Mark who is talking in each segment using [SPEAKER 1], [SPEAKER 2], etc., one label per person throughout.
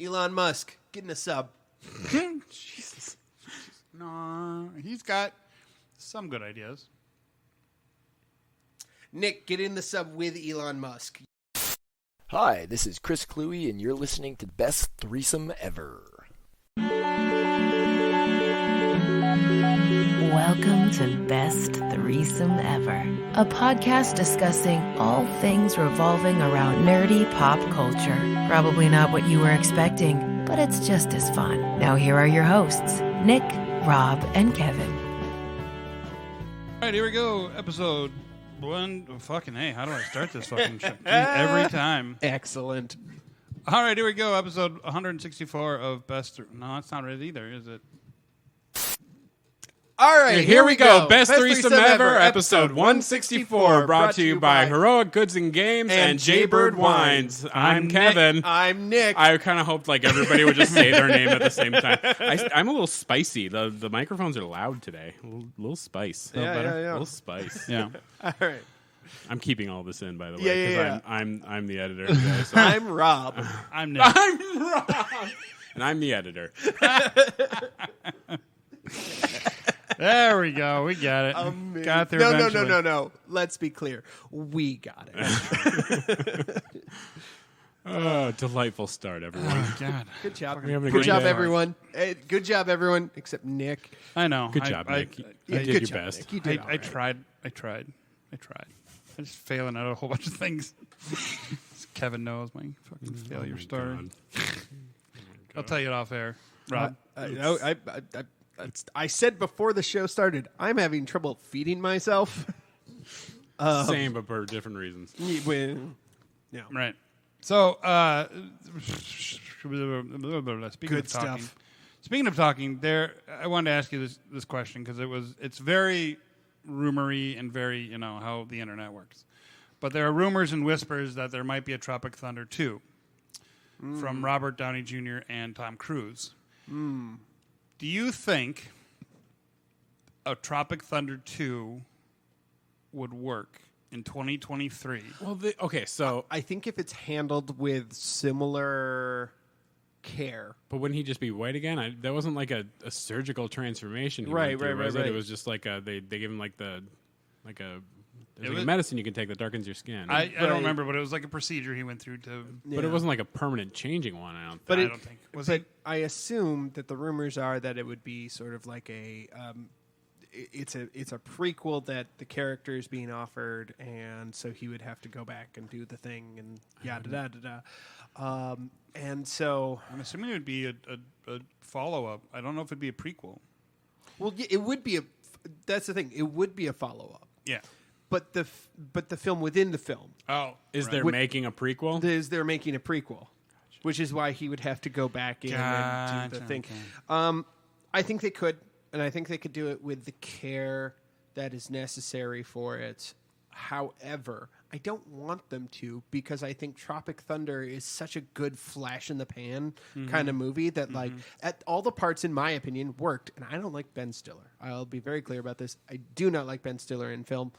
[SPEAKER 1] Elon Musk, get in the sub.
[SPEAKER 2] Jesus. No, he's got some good ideas.
[SPEAKER 1] Nick, get in the sub with Elon Musk.
[SPEAKER 3] Hi, this is Chris Cluey, and you're listening to Best Threesome Ever.
[SPEAKER 4] Welcome to Best Threesome Ever, a podcast discussing all things revolving around nerdy pop culture. Probably not what you were expecting, but it's just as fun. Now here are your hosts, Nick, Rob, and Kevin.
[SPEAKER 2] All right, here we go. Episode 1. Oh, fucking hey, how do I start this fucking shit? Every time.
[SPEAKER 1] Excellent.
[SPEAKER 2] All right, here we go. Episode 164 of Best... No, that's not it either, is it?
[SPEAKER 1] All right,
[SPEAKER 5] here we go. Best Threesome Ever, episode 164, brought to you by Heroic Goods and Games and Jaybird Wines. I'm Kevin.
[SPEAKER 1] I'm Nick.
[SPEAKER 5] I kind of hoped like everybody would just say their name at the same time. I'm a little spicy. The microphones are loud today. A little spice.
[SPEAKER 1] Yeah.
[SPEAKER 5] A little spice.
[SPEAKER 2] Yeah.
[SPEAKER 1] All right.
[SPEAKER 5] I'm keeping all this in, by the way,
[SPEAKER 1] Yeah.
[SPEAKER 5] I'm the editor today, so.
[SPEAKER 1] I'm Rob.
[SPEAKER 2] I'm Nick.
[SPEAKER 5] I'm Rob. And I'm the editor.
[SPEAKER 2] There we go. We got it. Got there eventually.
[SPEAKER 1] No. Let's be clear. We got it.
[SPEAKER 5] Oh, delightful start, everyone.
[SPEAKER 2] Oh, God.
[SPEAKER 1] Good job.
[SPEAKER 5] We're having a
[SPEAKER 1] Good
[SPEAKER 5] great
[SPEAKER 1] job,
[SPEAKER 5] day.
[SPEAKER 1] everyone. Good job, everyone, except Nick.
[SPEAKER 2] I know.
[SPEAKER 5] Good job, Nick. You did
[SPEAKER 1] good
[SPEAKER 5] your
[SPEAKER 1] job,
[SPEAKER 5] best.
[SPEAKER 1] Nick. You did all
[SPEAKER 2] I
[SPEAKER 1] right.
[SPEAKER 2] tried. I'm just failing at a whole bunch of things. Kevin knows my fucking failure story.
[SPEAKER 5] God.
[SPEAKER 2] I'll tell you it off air, Rob.
[SPEAKER 1] I said before the show started, I'm having trouble feeding myself.
[SPEAKER 5] Same, but for different reasons.
[SPEAKER 1] Yeah.
[SPEAKER 2] Right. So, speaking
[SPEAKER 1] Good
[SPEAKER 2] of talking,
[SPEAKER 1] stuff.
[SPEAKER 2] Speaking of talking, I wanted to ask you this question because it's very rumory and very how the internet works. But there are rumors and whispers that there might be a Tropic Thunder 2 from Robert Downey Jr. and Tom Cruise. Do you think a Tropic Thunder 2 would work in 2023?
[SPEAKER 5] Well, so...
[SPEAKER 1] I think if it's handled with similar care.
[SPEAKER 5] But wouldn't he just be white again? That wasn't like a surgical transformation.
[SPEAKER 1] Right.
[SPEAKER 5] It was just like they gave him a medicine you can take that darkens your skin.
[SPEAKER 2] I don't remember, but it was like a procedure he went through to...
[SPEAKER 5] But it wasn't like a permanent changing one, I don't think.
[SPEAKER 2] I don't think. Was it?
[SPEAKER 1] I assume that the rumors are that it would be sort of like it's a prequel that the character is being offered, and so he would have to go back and do the thing and yada da da da. And so
[SPEAKER 2] I'm assuming it would be a follow-up. I don't know if it'd be a prequel.
[SPEAKER 1] Well, it would be that's the thing. It would be a follow-up.
[SPEAKER 2] Yeah.
[SPEAKER 1] But the film within the film.
[SPEAKER 2] Oh.
[SPEAKER 5] Is there making a prequel?
[SPEAKER 1] They're making a prequel, which is why he would have to go back in and do the thing.
[SPEAKER 2] Okay.
[SPEAKER 1] I think they could, and I think they could do it with the care that is necessary for it. However, I don't want them to because I think Tropic Thunder is such a good flash in the pan kind of movie that like at all the parts, in my opinion, worked. And I don't like Ben Stiller. I'll be very clear about this. I do not like Ben Stiller in film.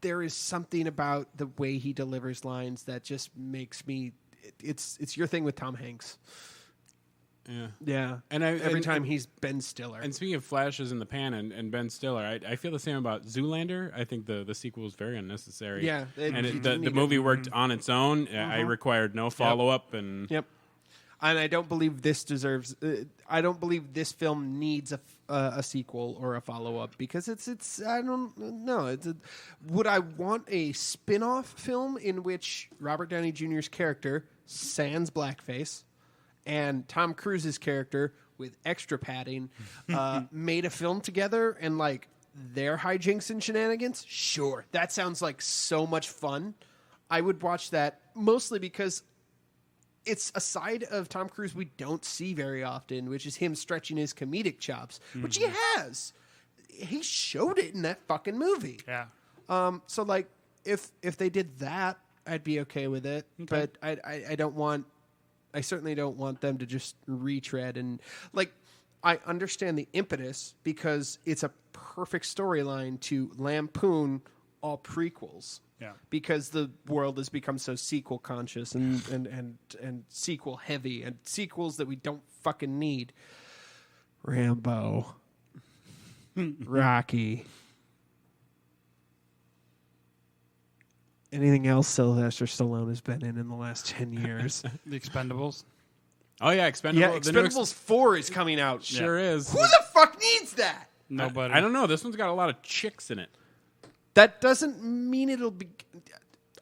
[SPEAKER 1] There is something about the way he delivers lines that just makes me. It's your thing with Tom Hanks. Yeah.
[SPEAKER 5] And
[SPEAKER 1] every time he's Ben Stiller.
[SPEAKER 5] And speaking of flashes in the pan and Ben Stiller, I feel the same about Zoolander. I think the sequel is very unnecessary.
[SPEAKER 1] Yeah,
[SPEAKER 5] the movie worked on its own. I required no follow up. And
[SPEAKER 1] And I don't believe this deserves. I don't believe this film needs a sequel or a follow up because it's. I don't know. Would I want a spin-off film in which Robert Downey Jr.'s character sans blackface and Tom Cruise's character with extra padding made a film together and like their hijinks and shenanigans? Sure, that sounds like so much fun. I would watch that mostly because it's a side of Tom Cruise we don't see very often, which is him stretching his comedic chops, which he has. He showed it in that fucking movie.
[SPEAKER 2] Yeah.
[SPEAKER 1] So like, if they did that, I'd be okay with it. Okay. But I don't want. I certainly don't want them to just retread and like. I understand the impetus because it's a perfect storyline to lampoon all prequels.
[SPEAKER 2] Yeah.
[SPEAKER 1] Because the world has become so sequel conscious and sequel heavy and sequels that we don't fucking need. Rambo. Rocky. Anything else Sylvester Stallone has been in the last 10 years?
[SPEAKER 2] The Expendables.
[SPEAKER 5] Oh yeah, Expendables.
[SPEAKER 1] Yeah, Expendables 4 is coming out.
[SPEAKER 5] Sure is.
[SPEAKER 1] Who the fuck needs that?
[SPEAKER 2] Nobody.
[SPEAKER 5] I don't know. This one's got a lot of chicks in it.
[SPEAKER 1] That doesn't mean it'll be...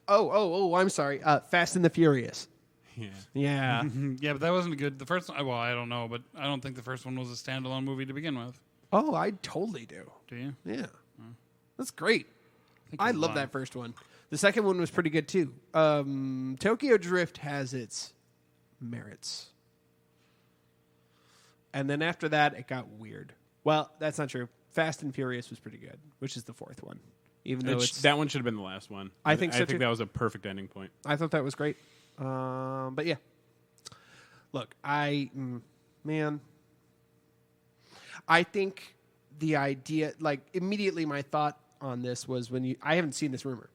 [SPEAKER 1] Oh, I'm sorry. Fast and the Furious.
[SPEAKER 5] Yeah.
[SPEAKER 1] Yeah.
[SPEAKER 2] Yeah, but that wasn't good. The first one, well, I don't know, but I don't think the first one was a standalone movie to begin with.
[SPEAKER 1] Oh, I totally do.
[SPEAKER 2] Do you?
[SPEAKER 1] Yeah. That's great. I
[SPEAKER 2] you're
[SPEAKER 1] love
[SPEAKER 2] lying.
[SPEAKER 1] that first one. The second one was pretty good, too. Tokyo Drift has its merits. And then after that, it got weird. Well, that's not true. Fast and Furious was pretty good, which is the fourth one. Even though
[SPEAKER 5] That one should have been the last one.
[SPEAKER 1] I think so,
[SPEAKER 5] I think
[SPEAKER 1] too.
[SPEAKER 5] that was a perfect ending point.
[SPEAKER 1] I thought that was great. But yeah. Look, I think the idea, like, immediately my thought on this was I haven't seen this rumor.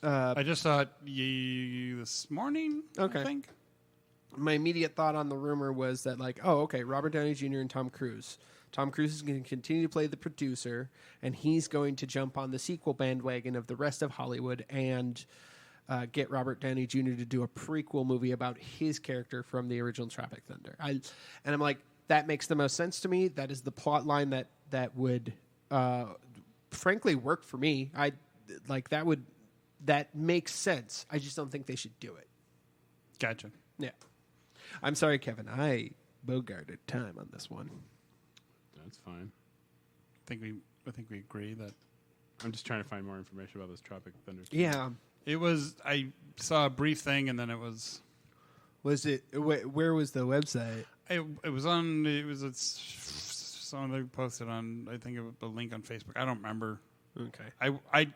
[SPEAKER 2] I just saw it this morning,
[SPEAKER 1] Okay.
[SPEAKER 2] I think.
[SPEAKER 1] My immediate thought on the rumor was that, like, oh, okay, Robert Downey Jr. and Tom Cruise. Tom Cruise is going to continue to play the producer, and he's going to jump on the sequel bandwagon of the rest of Hollywood and get Robert Downey Jr. to do a prequel movie about his character from the original Tropic Thunder. And I'm like, that makes the most sense to me. That is the plot line that would, frankly, work for me. That makes sense. I just don't think they should do it.
[SPEAKER 2] Gotcha.
[SPEAKER 1] Yeah. I'm sorry, Kevin. I bogarted time on this one.
[SPEAKER 5] That's fine.
[SPEAKER 2] I think we agree that
[SPEAKER 5] I'm just trying to find more information about this Tropic Thunder.
[SPEAKER 1] Yeah.
[SPEAKER 2] it was. I saw a brief thing, and then it was.
[SPEAKER 1] Was it? Where was the website?
[SPEAKER 2] It was on. It was someone they posted on. I think a link on Facebook. I don't remember.
[SPEAKER 1] Okay.
[SPEAKER 2] I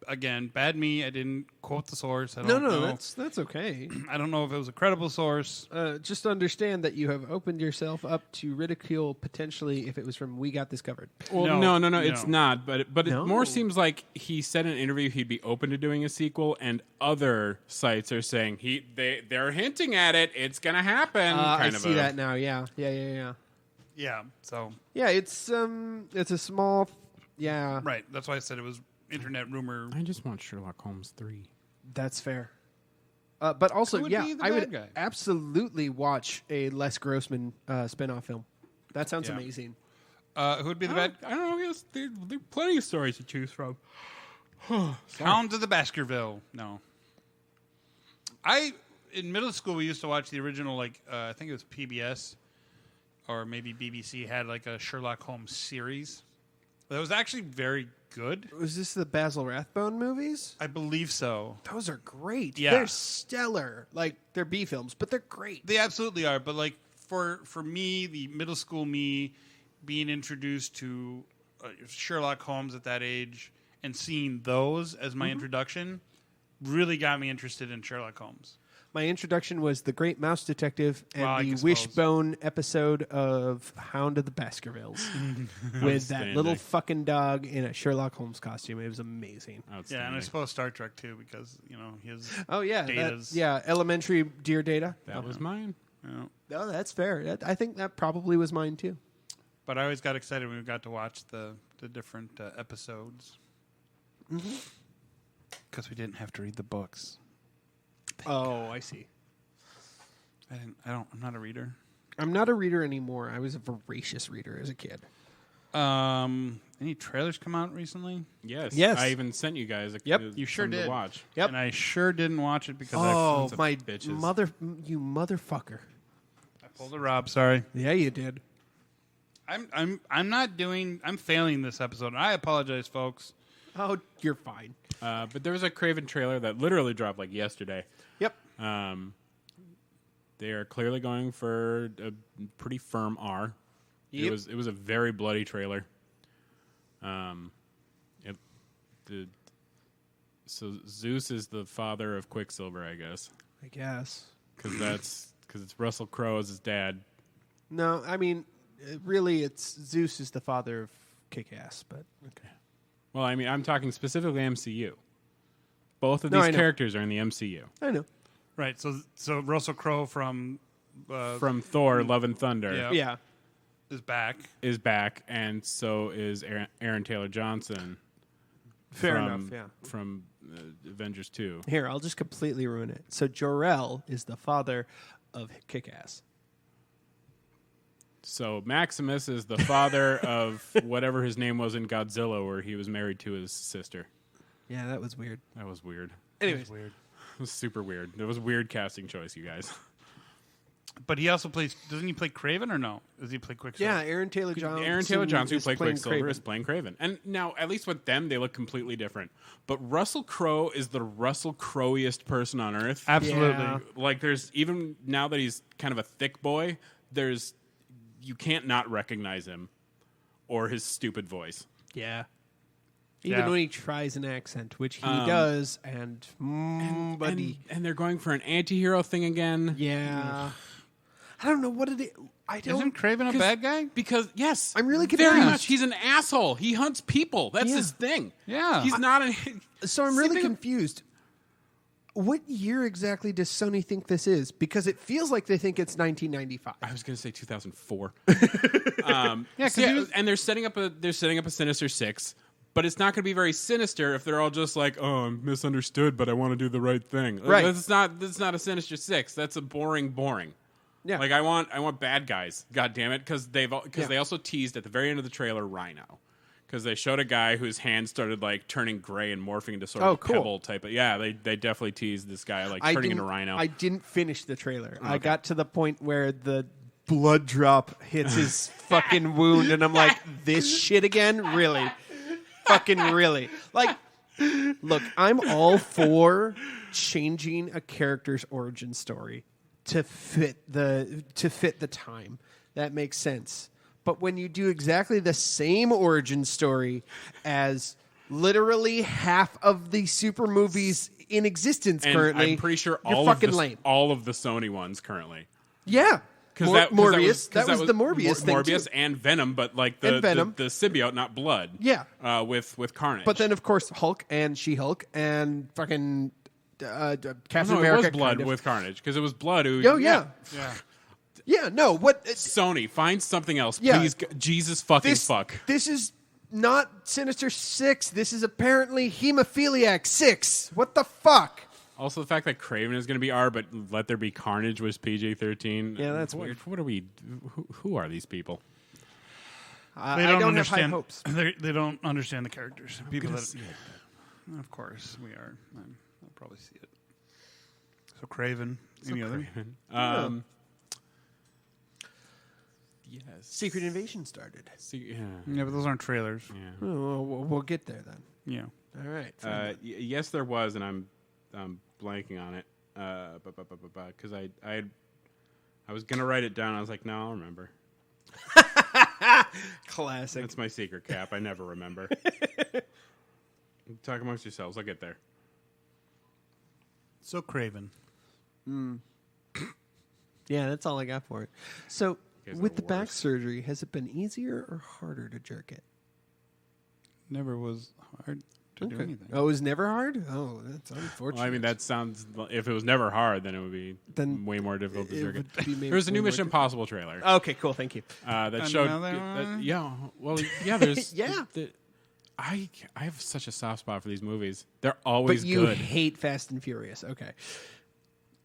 [SPEAKER 2] again, bad me. I didn't quote the source. I
[SPEAKER 1] No,
[SPEAKER 2] don't know.
[SPEAKER 1] that's okay.
[SPEAKER 2] I don't know if it was a credible source.
[SPEAKER 1] Just understand that you have opened yourself up to ridicule potentially if it was from We Got This Covered.
[SPEAKER 5] Well, no, it's not. But
[SPEAKER 1] No.
[SPEAKER 5] it more seems like he said in an interview he'd be open to doing a sequel, and other sites are saying they're hinting at it. It's gonna happen.
[SPEAKER 1] I see that now. Yeah.
[SPEAKER 2] Yeah. So
[SPEAKER 1] Yeah, it's a small. Yeah,
[SPEAKER 2] right. That's why I said it was internet rumor.
[SPEAKER 5] I just want Sherlock Holmes 3.
[SPEAKER 1] that's fair. But also,
[SPEAKER 2] Who would
[SPEAKER 1] yeah,
[SPEAKER 2] be the
[SPEAKER 1] I
[SPEAKER 2] bad
[SPEAKER 1] would
[SPEAKER 2] guy?
[SPEAKER 1] absolutely watch a Les Grossman spinoff film. That sounds
[SPEAKER 2] Yeah.
[SPEAKER 1] amazing.
[SPEAKER 2] Who would be the bad?
[SPEAKER 5] I don't know. There are plenty of stories to choose from.
[SPEAKER 2] Hounds of the Baskerville. No. In middle school we used to watch the original, I think it was PBS or maybe BBC had like a Sherlock Holmes series. That was actually very good.
[SPEAKER 1] Was this the Basil Rathbone movies?
[SPEAKER 2] I believe so.
[SPEAKER 1] Those are great.
[SPEAKER 2] Yeah.
[SPEAKER 1] They're stellar. Like, they're B films, but they're great.
[SPEAKER 2] They absolutely are. But like for me, the middle school me being introduced to Sherlock Holmes at that age and seeing those as my introduction really got me interested in Sherlock Holmes.
[SPEAKER 1] My introduction was The Great Mouse Detective and
[SPEAKER 2] Well, I
[SPEAKER 1] the
[SPEAKER 2] suppose.
[SPEAKER 1] Wishbone episode of Hound of the Baskervilles with that little fucking dog in a Sherlock Holmes costume. It was amazing.
[SPEAKER 2] Yeah, and I suppose Star Trek too, because his
[SPEAKER 1] Oh, yeah.
[SPEAKER 2] Data's.
[SPEAKER 1] Elementary Dear Data.
[SPEAKER 5] that was mine.
[SPEAKER 1] Oh, that's fair. I think that probably was mine, too.
[SPEAKER 2] But I always got excited when we got to watch the different episodes because we didn't have to read the books.
[SPEAKER 1] Oh, I see.
[SPEAKER 2] I'm not a reader.
[SPEAKER 1] I'm not a reader anymore. I was a voracious reader as a kid.
[SPEAKER 2] Any trailers come out recently?
[SPEAKER 5] Yes.
[SPEAKER 1] Yes.
[SPEAKER 5] I even sent you guys.
[SPEAKER 2] You sure
[SPEAKER 5] some to
[SPEAKER 2] did.
[SPEAKER 5] watch.
[SPEAKER 1] Yep.
[SPEAKER 2] And I sure didn't watch it because I
[SPEAKER 1] Oh,
[SPEAKER 5] of
[SPEAKER 1] my
[SPEAKER 5] bitches.
[SPEAKER 1] you motherfucker.
[SPEAKER 2] pulled a Rob. Sorry.
[SPEAKER 1] Yeah, you did.
[SPEAKER 2] I'm failing this episode. I apologize, folks.
[SPEAKER 1] Oh, you're fine.
[SPEAKER 5] But there was a Craven trailer that literally dropped like yesterday.
[SPEAKER 1] Yep.
[SPEAKER 5] They are clearly going for a pretty firm R.
[SPEAKER 1] Yep.
[SPEAKER 5] It was a very bloody trailer. So Zeus is the father of Quicksilver, I guess,
[SPEAKER 1] I guess.
[SPEAKER 5] because it's Russell Crowe as his dad.
[SPEAKER 1] No, I mean, really, it's Zeus is the father of Kick-Ass, but
[SPEAKER 5] Well, I mean, I'm talking specifically MCU. Both of
[SPEAKER 1] No,
[SPEAKER 5] these
[SPEAKER 1] I know.
[SPEAKER 5] characters are in the MCU.
[SPEAKER 1] I know.
[SPEAKER 2] Right. So Russell Crowe from
[SPEAKER 5] Thor: Love and Thunder
[SPEAKER 1] Yeah.
[SPEAKER 2] is back.
[SPEAKER 5] is back, and so is Aaron Taylor Johnson.
[SPEAKER 1] Fair
[SPEAKER 5] from,
[SPEAKER 1] enough, yeah.
[SPEAKER 5] From Avengers 2.
[SPEAKER 1] Here, I'll just completely ruin it. So Jor-El is the father of Kick-Ass.
[SPEAKER 5] So Maximus is the father of whatever his name was in Godzilla, where he was married to his sister.
[SPEAKER 1] Yeah, that was weird.
[SPEAKER 5] That was weird.
[SPEAKER 1] Anyways,
[SPEAKER 2] Weird.
[SPEAKER 5] It was super weird. It was a weird casting choice, you guys.
[SPEAKER 2] But he also plays. Doesn't he play Kraven or no? Does he play Quicksilver?
[SPEAKER 1] yeah, Aaron Taylor Johnson.
[SPEAKER 5] Aaron Taylor Johnson, who
[SPEAKER 1] is
[SPEAKER 5] played
[SPEAKER 1] playing
[SPEAKER 5] Quicksilver,
[SPEAKER 1] Kraven.
[SPEAKER 5] is playing Kraven. And now, at least with them, they look completely different. But Russell Crowe is the Russell Crowe-iest person on Earth.
[SPEAKER 2] Absolutely.
[SPEAKER 1] Yeah.
[SPEAKER 5] Like, there's, even now that he's kind of a thick boy, you can't not recognize him or his stupid voice.
[SPEAKER 1] Yeah. Even
[SPEAKER 2] Yeah.
[SPEAKER 1] when he tries an accent, which he does, and buddy.
[SPEAKER 5] And they're going for an anti-hero thing again.
[SPEAKER 1] Yeah. I don't know what it is. I don't.
[SPEAKER 2] Isn't Kraven a bad guy?
[SPEAKER 5] Because, yes.
[SPEAKER 1] I'm really
[SPEAKER 5] very
[SPEAKER 1] confused.
[SPEAKER 5] much. He's an asshole. He hunts people. That's
[SPEAKER 1] Yeah.
[SPEAKER 5] his thing.
[SPEAKER 2] Yeah.
[SPEAKER 5] He's not an...
[SPEAKER 1] So I'm really
[SPEAKER 5] Same thing-
[SPEAKER 1] confused. What year exactly does Sony think this is? Because it feels like they think it's 1995.
[SPEAKER 5] I was going to say 2004.
[SPEAKER 2] Yeah, 'cause he was-
[SPEAKER 5] and they're setting up a Sinister Six, but it's not going to be very sinister if they're all just like, "Oh, I'm misunderstood, but I want to do the right thing."
[SPEAKER 1] Right.
[SPEAKER 5] That's not a Sinister Six. That's a boring.
[SPEAKER 1] Yeah.
[SPEAKER 5] Like I want bad guys. God damn it, because they also teased at the very end of the trailer Rhino. Because they showed a guy whose hand started like turning gray and morphing into sort of a
[SPEAKER 1] cool.
[SPEAKER 5] pebble type of they definitely teased this guy like turning into Rhino.
[SPEAKER 1] I didn't finish the trailer. I got to the point where the blood drop hits his fucking wound, and I'm like, this shit again? Really? Fucking really? Like, look, I'm all for changing a character's origin story to fit the time. That makes sense. But when you do exactly the same origin story as literally half of the super movies in existence
[SPEAKER 5] and
[SPEAKER 1] currently,
[SPEAKER 5] I'm pretty sure
[SPEAKER 1] you're
[SPEAKER 5] all
[SPEAKER 1] fucking
[SPEAKER 5] of the,
[SPEAKER 1] lame.
[SPEAKER 5] all of the Sony ones currently.
[SPEAKER 1] Yeah. Morbius. That was the Morbius thing,
[SPEAKER 5] Morbius
[SPEAKER 1] too.
[SPEAKER 5] and Venom, but like the symbiote, not blood.
[SPEAKER 1] Yeah.
[SPEAKER 5] With Carnage.
[SPEAKER 1] But then, of course, Hulk and She-Hulk and fucking Captain
[SPEAKER 5] no,
[SPEAKER 1] America.
[SPEAKER 5] it was blood
[SPEAKER 1] kind of.
[SPEAKER 5] with Carnage because it was blood. Who,
[SPEAKER 1] Oh, yeah.
[SPEAKER 2] Yeah.
[SPEAKER 1] Yeah, no. What?
[SPEAKER 5] Sony, find something else,
[SPEAKER 1] Yeah.
[SPEAKER 5] please. Jesus fucking fuck.
[SPEAKER 1] This is not Sinister Six. This is apparently Hemophiliac 6. What the fuck?
[SPEAKER 5] Also, the fact that Kraven is going to be R, but Let There Be Carnage was PG-13.
[SPEAKER 1] Yeah, that's
[SPEAKER 5] what,
[SPEAKER 1] weird.
[SPEAKER 5] What are we? Who are these people?
[SPEAKER 2] They
[SPEAKER 1] I don't have high
[SPEAKER 2] understand.
[SPEAKER 1] hopes.
[SPEAKER 2] They don't understand the characters. People that, of course, we are. I'll probably see it. So Kraven. Any other?
[SPEAKER 5] Yes.
[SPEAKER 1] Secret Invasion started.
[SPEAKER 5] Yeah.
[SPEAKER 2] Yeah, but those aren't trailers.
[SPEAKER 5] Yeah.
[SPEAKER 1] Oh, we'll get there then.
[SPEAKER 2] Yeah.
[SPEAKER 1] All right.
[SPEAKER 5] Yes, there was, and I'm blanking on it. Because I was gonna write it down. I was like, no, I'll remember.
[SPEAKER 1] Classic.
[SPEAKER 5] That's my secret cap. I never remember. Talk amongst yourselves. I'll get there.
[SPEAKER 2] So Kraven.
[SPEAKER 1] Yeah, that's all I got for it. So,
[SPEAKER 5] guys are
[SPEAKER 1] with the
[SPEAKER 5] the
[SPEAKER 1] back
[SPEAKER 5] worst.
[SPEAKER 1] surgery, has it been easier or harder to jerk it?
[SPEAKER 2] Never was hard to do anything.
[SPEAKER 1] Oh, it was never hard? Oh, that's unfortunate.
[SPEAKER 5] Well, I mean, that sounds. If it was never hard, then it would be
[SPEAKER 1] Then
[SPEAKER 5] way more difficult to
[SPEAKER 1] it
[SPEAKER 5] jerk it.
[SPEAKER 1] would be maybe
[SPEAKER 5] There was a new
[SPEAKER 1] way more
[SPEAKER 5] Mission Impossible trailer
[SPEAKER 1] Okay, cool. Thank you.
[SPEAKER 5] that showed.
[SPEAKER 2] Another one?
[SPEAKER 5] Yeah, well, yeah. There's
[SPEAKER 1] Yeah.
[SPEAKER 5] I have such a soft spot for these movies. They're always
[SPEAKER 1] But you
[SPEAKER 5] good.
[SPEAKER 1] hate Fast and Furious. Okay.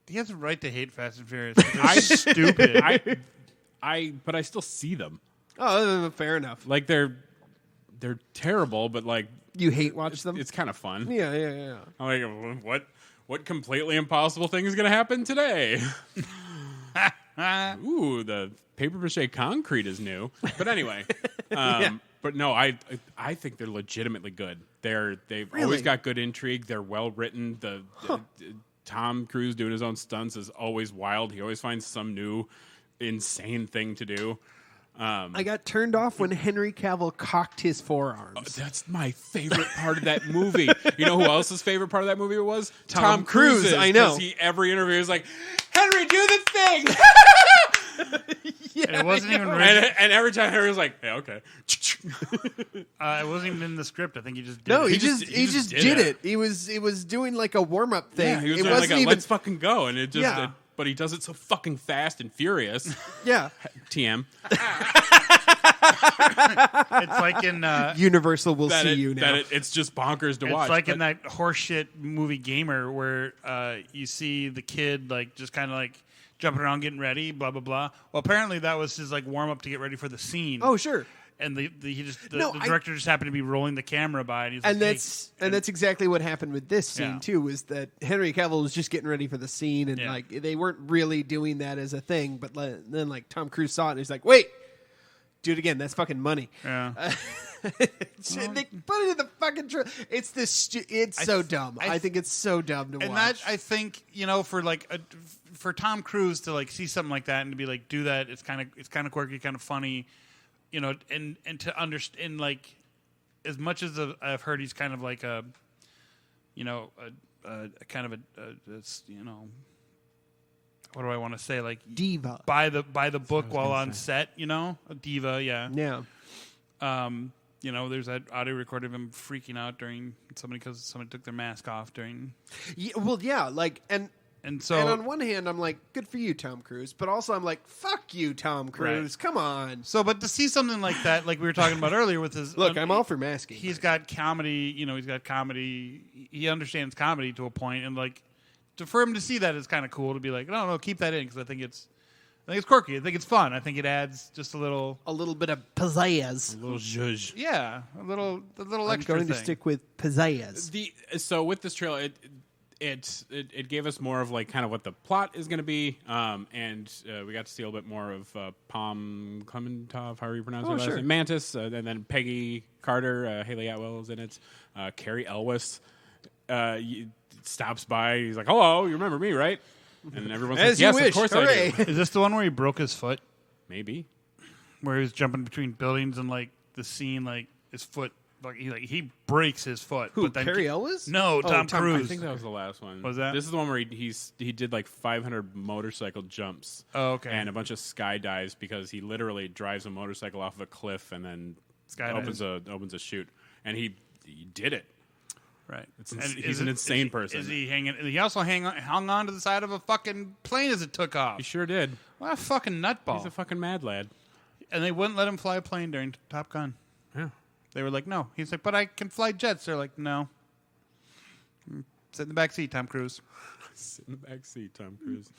[SPEAKER 2] He has a right to hate Fast and Furious. They're stupid.
[SPEAKER 5] But I still see them.
[SPEAKER 1] Oh, fair enough.
[SPEAKER 5] Like they're terrible, but like
[SPEAKER 1] You hate watch them?
[SPEAKER 5] it's kind of fun.
[SPEAKER 1] Yeah.
[SPEAKER 5] I'm like, what completely impossible thing is going to happen today? Ooh, the paper mache concrete is new. But anyway, but no, I think they're legitimately good. They've
[SPEAKER 1] Really?
[SPEAKER 5] always got good intrigue. They're well written. Tom Cruise doing his own stunts is always wild. He always finds some new insane thing to do.
[SPEAKER 1] I got turned off when Henry Cavill cocked his forearms.
[SPEAKER 5] That's my favorite part of that movie. You know who else's favorite part of that movie was?
[SPEAKER 1] Tom Cruise,
[SPEAKER 5] Cruise's,
[SPEAKER 1] I know.
[SPEAKER 5] 'cause every interview is like, Henry, do the thing!
[SPEAKER 2] And it wasn't even
[SPEAKER 5] and every time Harry was like, "Hey, okay."
[SPEAKER 2] it wasn't even in the script. I think he just did
[SPEAKER 1] No,
[SPEAKER 2] it.
[SPEAKER 1] he just did it. He was doing like a warm up thing.
[SPEAKER 5] Yeah, he was
[SPEAKER 1] it
[SPEAKER 5] doing
[SPEAKER 1] wasn't
[SPEAKER 5] like a
[SPEAKER 1] even.
[SPEAKER 5] let's fucking go, and it just.
[SPEAKER 1] Yeah.
[SPEAKER 5] But he does it so fucking fast and furious.
[SPEAKER 1] Yeah,
[SPEAKER 5] TM.
[SPEAKER 2] It's like in
[SPEAKER 1] Universal will
[SPEAKER 5] That
[SPEAKER 1] see
[SPEAKER 5] it-
[SPEAKER 1] you
[SPEAKER 5] that
[SPEAKER 1] now.
[SPEAKER 5] it's just bonkers to
[SPEAKER 2] it's
[SPEAKER 5] watch.
[SPEAKER 2] like
[SPEAKER 5] but-
[SPEAKER 2] in that horseshit movie Gamer where you see the kid like just kind of like jumping around getting ready, blah blah blah. Well, apparently that was his like warm up to get ready for the scene.
[SPEAKER 1] Oh, sure.
[SPEAKER 2] And the
[SPEAKER 1] No,
[SPEAKER 2] director just happened to be rolling the camera by, and he's
[SPEAKER 1] And
[SPEAKER 2] like,
[SPEAKER 1] that's exactly what happened with this scene
[SPEAKER 2] Yeah.
[SPEAKER 1] too. Was that Henry Cavill was just getting ready for the scene, and
[SPEAKER 2] Yeah.
[SPEAKER 1] like they weren't really doing that as a thing. But then like Tom Cruise saw it, and he's like, "Wait, do it again. That's fucking money."
[SPEAKER 2] yeah.
[SPEAKER 1] They put it in the fucking. It's this. It's so dumb. I think it's so dumb to
[SPEAKER 2] And
[SPEAKER 1] watch.
[SPEAKER 2] that I think for like for Tom Cruise to like see something like that and to be like do that, it's kind of quirky, kind of funny, and to understand like as much as I've heard he's kind of like a kind of a what do I want to say, like
[SPEAKER 1] diva.
[SPEAKER 2] by the book while on set, a diva, yeah. There's that audio record of him freaking out during because somebody took their mask off during.
[SPEAKER 1] Yeah, well, yeah, like
[SPEAKER 2] And so,
[SPEAKER 1] and on one hand, I'm like, good for you, Tom Cruise, but also I'm like, fuck you, Tom Cruise.
[SPEAKER 2] Right.
[SPEAKER 1] Come on.
[SPEAKER 2] but to see something like that, like we were talking about earlier with his
[SPEAKER 1] Look, I'm all for masking.
[SPEAKER 2] He's got comedy, he's got comedy. He understands comedy to a point, and like for him to see that is kind of cool. To be like, no, keep that in because I think it's quirky. I think it's fun. I think it adds just a little
[SPEAKER 1] bit of pizzazz.
[SPEAKER 5] a little zhuzh.
[SPEAKER 2] Yeah, a little
[SPEAKER 1] I'm
[SPEAKER 2] extra
[SPEAKER 1] going to
[SPEAKER 2] thing.
[SPEAKER 1] stick with pizzazz.
[SPEAKER 5] So with this trailer, it gave us more of like kind of what the plot is going to be, and we got to see a little bit more of Palm Clementov, however you pronounce her last name, Mantis, and then Peggy Carter, Haley Atwell is in it. Carrie Elwes stops by. He's like, "Hello, you remember me, right?" And everyone's
[SPEAKER 1] As
[SPEAKER 5] like,
[SPEAKER 1] you
[SPEAKER 5] "Yes,
[SPEAKER 1] wish.
[SPEAKER 5] of course
[SPEAKER 1] Hooray."
[SPEAKER 5] I do."
[SPEAKER 2] Is this the one where he broke his foot?
[SPEAKER 5] Maybe.
[SPEAKER 2] Where he was jumping between buildings and like the scene, like his foot, like he breaks his foot.
[SPEAKER 1] Who,
[SPEAKER 2] but then
[SPEAKER 1] Carrie Elwes?
[SPEAKER 2] No, Tom Cruise.
[SPEAKER 5] I think that was the last one.
[SPEAKER 2] Was that?
[SPEAKER 5] This is the one where he did like 500 motorcycle jumps.
[SPEAKER 2] Oh, okay.
[SPEAKER 5] And a bunch of skydives because he literally drives a motorcycle off of a cliff and then
[SPEAKER 2] Skydives.
[SPEAKER 5] opens a chute. And he did it.
[SPEAKER 2] Right.
[SPEAKER 5] He's an insane person.
[SPEAKER 2] Is he hanging? He also hung on to the side of a fucking plane as it took off.
[SPEAKER 5] He sure did.
[SPEAKER 2] What a fucking nutball.
[SPEAKER 5] He's a fucking mad lad.
[SPEAKER 2] And they wouldn't let him fly a plane during Top Gun.
[SPEAKER 5] Yeah.
[SPEAKER 2] They were like, no. He's like, but I can fly jets. They're like, no. Sit in the back seat, Tom Cruise.
[SPEAKER 5] Sit in the back seat, Tom Cruise.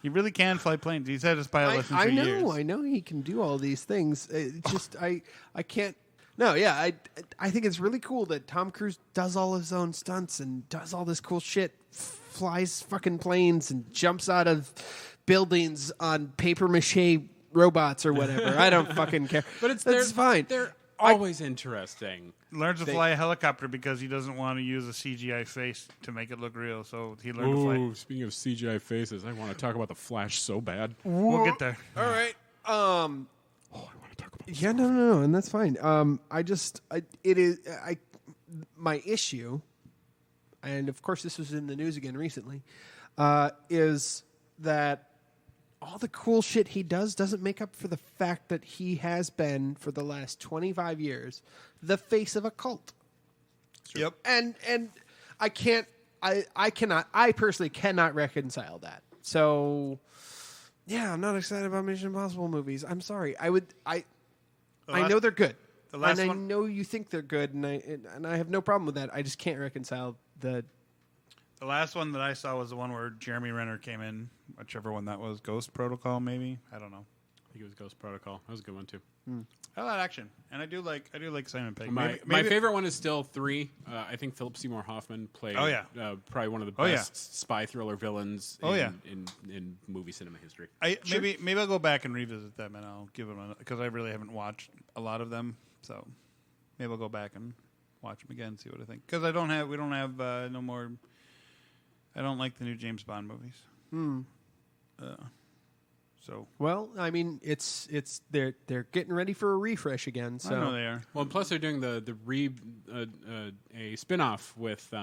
[SPEAKER 2] He really can fly planes. He's had his pilot lessons
[SPEAKER 1] I
[SPEAKER 2] for
[SPEAKER 1] know,
[SPEAKER 2] years.
[SPEAKER 1] I know he can do all these things. It's just I can't. No, yeah, I think it's really cool that Tom Cruise does all his own stunts and does all this cool shit, flies fucking planes and jumps out of buildings on paper mache robots or whatever. I don't fucking care.
[SPEAKER 5] But
[SPEAKER 1] that's fine.
[SPEAKER 5] They're always interesting.
[SPEAKER 2] Learns to fly a helicopter because he doesn't want to use a CGI face to make it look real. So he learned to fly.
[SPEAKER 5] Ooh, speaking of CGI faces, I want to talk about the Flash so bad.
[SPEAKER 2] We'll get there.
[SPEAKER 1] All right. Yeah, no, and that's fine. My issue, and of course this was in the news again recently, is that all the cool shit he does doesn't make up for the fact that he has been, for the last 25 years, the face of a cult.
[SPEAKER 2] Yep.
[SPEAKER 1] And I personally cannot reconcile that. So, yeah, I'm not excited about Mission Impossible movies. I'm sorry. I know they're good.
[SPEAKER 2] last
[SPEAKER 1] and I
[SPEAKER 2] one-
[SPEAKER 1] know you think they're good, and I have no problem with that. I just can't reconcile the.
[SPEAKER 2] The last one that I saw was the one where Jeremy Renner came in, whichever one that was, Ghost Protocol, maybe. I don't know.
[SPEAKER 5] I think it was Ghost Protocol. That was a good one too.
[SPEAKER 2] I like action, and I do like Simon Pegg.
[SPEAKER 5] My favorite one is still 3. I think Philip Seymour Hoffman played probably one of the best spy thriller villains in movie cinema history.
[SPEAKER 2] Maybe I'll go back and revisit them, and I'll give them because I really haven't watched a lot of them. So maybe I'll go back and watch them again, and see what I think. Because we don't have no more. I don't like the new James Bond movies. So
[SPEAKER 1] Well, I mean, they're getting ready for a refresh again. So
[SPEAKER 2] I know they are.
[SPEAKER 5] Well, and plus they're doing a spin-off with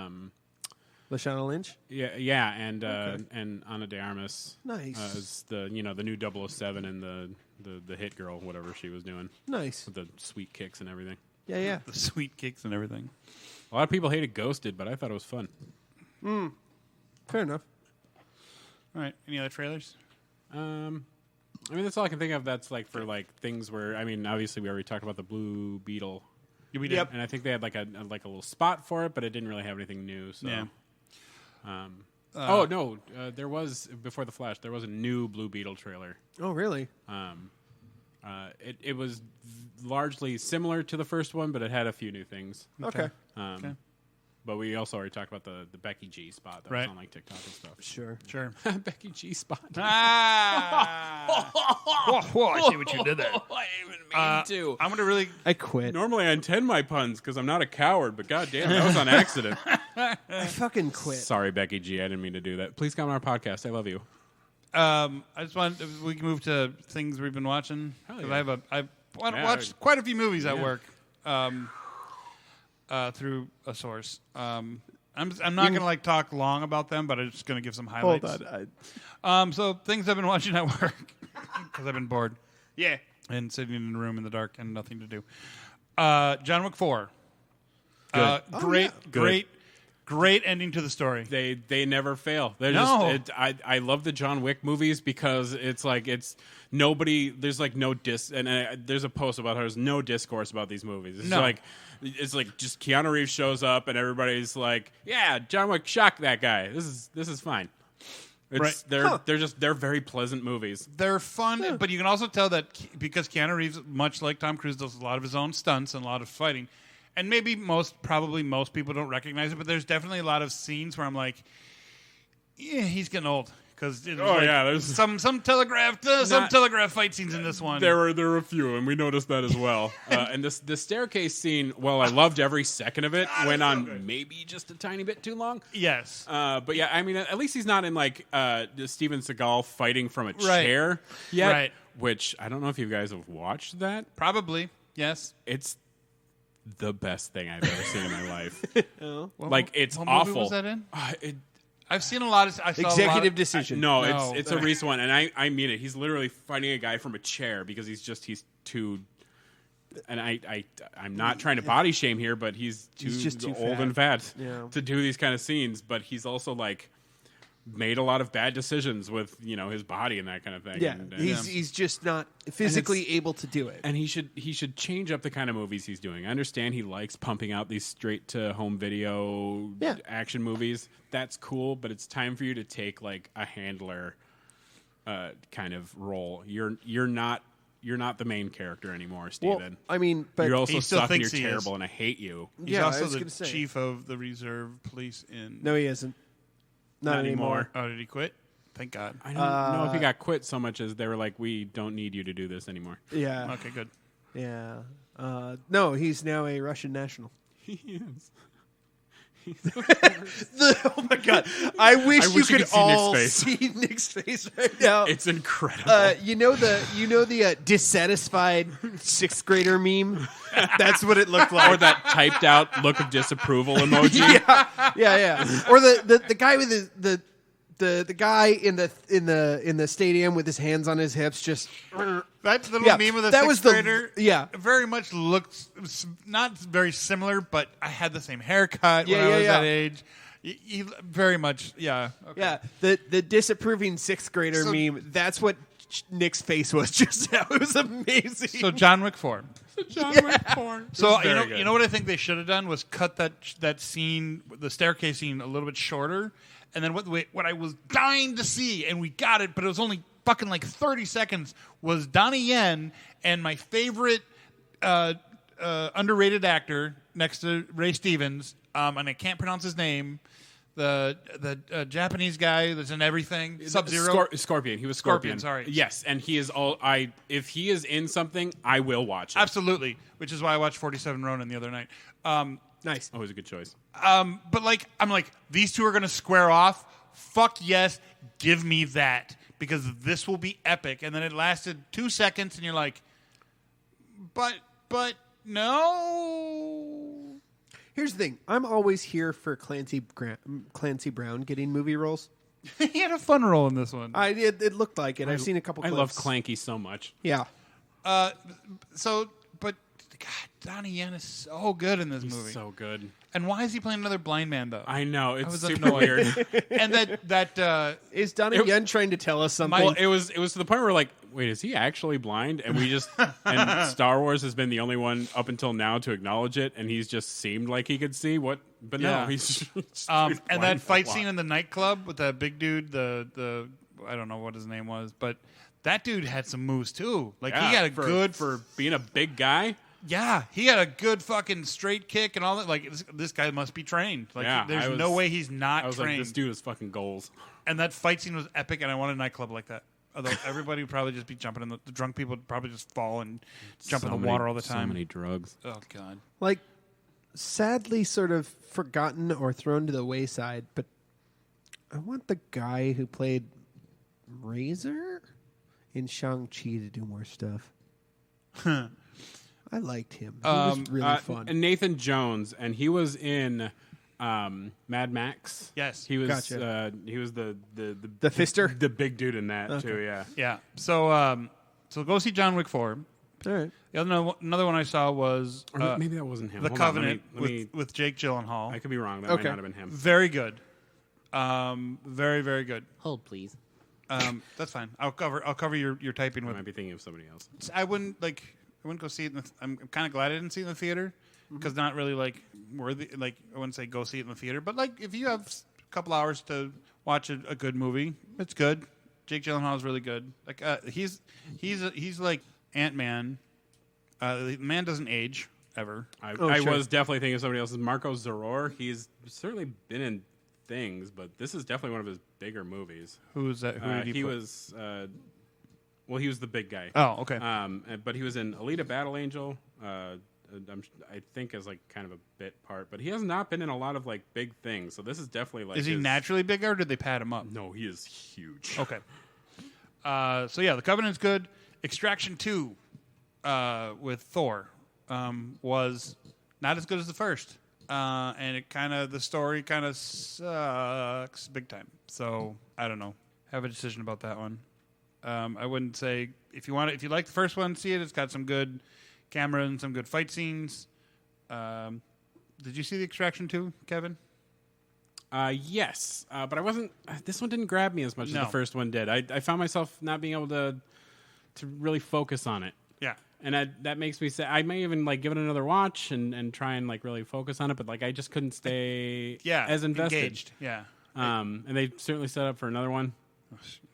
[SPEAKER 1] Lashana Lynch.
[SPEAKER 5] Yeah, and Ana de Armas.
[SPEAKER 1] Nice.
[SPEAKER 5] As the new 007 and the hit girl, whatever she was doing.
[SPEAKER 1] Nice.
[SPEAKER 5] With the sweet kicks and everything.
[SPEAKER 1] Yeah.
[SPEAKER 2] The sweet kicks and everything.
[SPEAKER 5] A lot of people hated Ghosted, but I thought it was fun.
[SPEAKER 1] Fair enough.
[SPEAKER 2] All right. Any other trailers?
[SPEAKER 5] I mean, that's all I can think of. That's like for like things where obviously we already talked about the Blue Beetle.
[SPEAKER 2] Yeah, we did.
[SPEAKER 5] And I think they had like a little spot for it, but it didn't really have anything new. So.
[SPEAKER 2] Yeah.
[SPEAKER 5] There was before the Flash. There was a new Blue Beetle trailer.
[SPEAKER 1] Oh, really?
[SPEAKER 5] It was largely similar to the first one, but it had a few new things.
[SPEAKER 1] Okay.
[SPEAKER 2] Okay.
[SPEAKER 5] But we also already talked about the Becky G spot that was on like TikTok and stuff.
[SPEAKER 1] Sure.
[SPEAKER 5] Becky G spot.
[SPEAKER 2] Whoa, I see what you did there.
[SPEAKER 5] I didn't even mean to.
[SPEAKER 2] I'm gonna really.
[SPEAKER 1] I quit.
[SPEAKER 5] Normally I intend my puns because I'm not a coward, but goddamn, that was on accident.
[SPEAKER 1] I fucking quit.
[SPEAKER 5] Sorry, Becky G. I didn't mean to do that. Please come on our podcast. I love you.
[SPEAKER 2] I just want we can move to things we've been watching.
[SPEAKER 5] Yeah.
[SPEAKER 2] I've watched quite a few movies at work. Through a source. I'm not going to talk long about them, but I'm just going to give some highlights.
[SPEAKER 1] Hold on.
[SPEAKER 2] So things I've been watching at work because I've been bored. Yeah, and sitting in a room in the dark and nothing to do. John Wick 4. Great ending to the story.
[SPEAKER 5] They never fail. They're I love the John Wick movies because it's nobody. There's no and there's a post about how there's no discourse about these movies. It's just Keanu Reeves shows up and everybody's like, yeah, John Wick shot that guy. This is fine. They're very pleasant movies.
[SPEAKER 2] They're fun, but you can also tell that because Keanu Reeves, much like Tom Cruise, does a lot of his own stunts and a lot of fighting. And maybe most people don't recognize it, but there's definitely a lot of scenes where I'm like, yeah, he's getting old. Because there's some telegraph fight scenes in this one.
[SPEAKER 5] There were a few, and we noticed that as well. And the staircase scene, well, I loved every second of it. Went on maybe just a tiny bit too long.
[SPEAKER 2] Yes,
[SPEAKER 5] but yeah, I mean, at least he's not in Steven Seagal fighting from a chair yet.
[SPEAKER 2] Right.
[SPEAKER 5] Which I don't know if you guys have watched that.
[SPEAKER 2] Probably, yes.
[SPEAKER 5] It's the best thing I've ever seen in my life. It's
[SPEAKER 2] what
[SPEAKER 5] awful.
[SPEAKER 2] Movie was that in? I've seen a lot of
[SPEAKER 1] Executive Decision.
[SPEAKER 5] No, it's a recent one, and I mean it. He's literally fighting a guy from a chair because he's too. And I'm not trying to body shame here, but he's just too old and fat to do these kind of scenes. But he's also made a lot of bad decisions with his body and that kind of thing.
[SPEAKER 1] Yeah, he's just not physically able to do it.
[SPEAKER 5] And he should change up the kind of movies he's doing. I understand he likes pumping out these straight to home video action movies. That's cool, but it's time for you to take a handler kind of role. You're not the main character anymore, Steven.
[SPEAKER 1] Well, I mean, but
[SPEAKER 5] you're also
[SPEAKER 2] he still
[SPEAKER 5] suck and
[SPEAKER 2] thinks
[SPEAKER 5] you're
[SPEAKER 2] he
[SPEAKER 5] terrible,
[SPEAKER 2] is.
[SPEAKER 5] and I hate you.
[SPEAKER 2] He's also the chief of the reserve police in.
[SPEAKER 1] No, he isn't. Not anymore.
[SPEAKER 2] Oh, did he quit? Thank God.
[SPEAKER 5] I don't know if he got quit so much as they were like, we don't need you to do this anymore.
[SPEAKER 1] Yeah.
[SPEAKER 2] Okay, good.
[SPEAKER 1] Yeah. No, he's now a Russian national.
[SPEAKER 5] He is.
[SPEAKER 1] Oh my God! I wish you could all
[SPEAKER 5] see
[SPEAKER 1] Nick's face right now.
[SPEAKER 5] It's incredible.
[SPEAKER 1] You know the dissatisfied sixth grader meme. That's what it looked like.
[SPEAKER 5] Or that typed out look of disapproval emoji.
[SPEAKER 1] yeah. Or the guy with the guy in the stadium with his hands on his hips, just
[SPEAKER 2] that little meme of the sixth grader. Very much looks not very similar, but I had the same haircut when I was that age. He very much, okay.
[SPEAKER 1] Yeah. The disapproving sixth grader meme. That's what Nick's face was just now. It was amazing.
[SPEAKER 2] So John Wick 4.
[SPEAKER 5] Wick 4.
[SPEAKER 2] So you know what I think they should have done was cut that scene, the staircase scene, a little bit shorter. And then what I was dying to see, and we got it, but it was only fucking 30 seconds, was Donnie Yen and my favorite underrated actor next to Ray Stevens, and I can't pronounce his name, the Japanese guy that's in everything, Sub-Zero.
[SPEAKER 5] Scorpion. He was Scorpion.
[SPEAKER 2] Sorry.
[SPEAKER 5] Yes, and he is if he is in something, I will watch it.
[SPEAKER 2] Absolutely, which is why I watched 47 Ronin the other night.
[SPEAKER 1] Nice.
[SPEAKER 5] Always a good choice.
[SPEAKER 2] But I'm these two are going to square off. Fuck yes, give me that because this will be epic. And then it lasted 2 seconds, and you're like, but no.
[SPEAKER 1] Here's the thing. I'm always here for Clancy Brown getting movie roles.
[SPEAKER 2] He had a fun role in this one.
[SPEAKER 1] It looked like it. I've seen a couple
[SPEAKER 5] I
[SPEAKER 1] clips.
[SPEAKER 5] love Clanky so much.
[SPEAKER 1] Yeah.
[SPEAKER 2] But God, Donnie Yen is so good in this movie.
[SPEAKER 5] So good.
[SPEAKER 2] And why is he playing another blind man though?
[SPEAKER 5] I know, it's
[SPEAKER 2] was
[SPEAKER 5] super
[SPEAKER 2] annoyed.
[SPEAKER 5] weird.
[SPEAKER 2] And that
[SPEAKER 1] Is Donnie Yen trying to tell us something?
[SPEAKER 5] Well, it was to the point where like, wait, is he actually blind? And we just and Star Wars has been the only one up until now to acknowledge it, and he's just seemed like he could see what, but
[SPEAKER 2] Yeah.
[SPEAKER 5] no, he's
[SPEAKER 2] and that
[SPEAKER 5] blind
[SPEAKER 2] fight
[SPEAKER 5] a lot.
[SPEAKER 2] scene in the nightclub with that big dude, the I don't know what his name was, but that dude had some moves too. Like he had a good
[SPEAKER 5] for being a big guy.
[SPEAKER 2] Yeah, he had a good fucking straight kick and all that. Like this guy must be trained. Like there's no way he's not
[SPEAKER 5] I was
[SPEAKER 2] trained.
[SPEAKER 5] like, this dude is fucking goals.
[SPEAKER 2] And that fight scene was epic, and I want a nightclub like that. Although everybody would probably just be jumping in the drunk people would probably just fall and jump in the water all the time.
[SPEAKER 5] So many drugs.
[SPEAKER 2] Oh god.
[SPEAKER 1] like, sadly sort of forgotten or thrown to the wayside, but I want the guy who played Razor in Shang-Chi to do more stuff. I liked him. He was really fun.
[SPEAKER 5] And Nathan Jones, and he was in Mad Max.
[SPEAKER 2] Yes.
[SPEAKER 5] he was.
[SPEAKER 1] Gotcha.
[SPEAKER 5] He was the
[SPEAKER 1] fister?
[SPEAKER 5] the big dude in that too. Yeah.
[SPEAKER 2] Yeah. So go see John Wick 4.
[SPEAKER 1] All right.
[SPEAKER 2] The another one I saw was
[SPEAKER 5] Or maybe that wasn't him.
[SPEAKER 2] The
[SPEAKER 5] Hold on,
[SPEAKER 2] Covenant
[SPEAKER 5] let me-
[SPEAKER 2] with Jake Gyllenhaal.
[SPEAKER 5] I could be wrong. That
[SPEAKER 1] Okay.
[SPEAKER 5] might not have been him.
[SPEAKER 2] Very good. Very, very good.
[SPEAKER 5] Hold, please.
[SPEAKER 2] That's fine. I'll cover your typing
[SPEAKER 5] I
[SPEAKER 2] with.
[SPEAKER 5] might be thinking of somebody else.
[SPEAKER 2] I wouldn't go see it. I'm kind of glad I didn't see it in the theater because not really like worthy. Like I wouldn't say go see it in the theater, but like if you have a couple hours to watch a good movie, it's good. Jake Gyllenhaal is really good. Like he's like Ant-Man. The man doesn't age ever.
[SPEAKER 5] I
[SPEAKER 1] sure.
[SPEAKER 5] was definitely thinking of somebody else's. Marco Zaror. He's certainly been in things, but this is definitely one of his bigger movies.
[SPEAKER 2] Who's that? Who did
[SPEAKER 5] He
[SPEAKER 2] put?
[SPEAKER 5] was. Well, he was the big guy.
[SPEAKER 2] Oh, okay.
[SPEAKER 5] But he was in Alita: Battle Angel. I think as like kind of a bit part, but he has not been in a lot of like big things. So this is definitely like.
[SPEAKER 2] Is he naturally bigger, or did they pad him up?
[SPEAKER 5] No, he is huge.
[SPEAKER 2] Okay. So yeah, The Covenant's good. Extraction 2 with Thor was not as good as the first, and the story kind of sucks big time. So I don't know. Have a decision about that one. I wouldn't say if you like the first one, see it. It's got some good camera and some good fight scenes. Did you see the Extraction 2, Kevin?
[SPEAKER 5] Yes, but I wasn't. This one didn't grab me as much as the first one did. I found myself not being able to really focus on it.
[SPEAKER 2] Yeah.
[SPEAKER 5] And that makes me say I may even like give it another watch and try and like really focus on it, but like I just couldn't stay as invested.
[SPEAKER 2] Engaged. Yeah.
[SPEAKER 5] And they certainly set up for another one.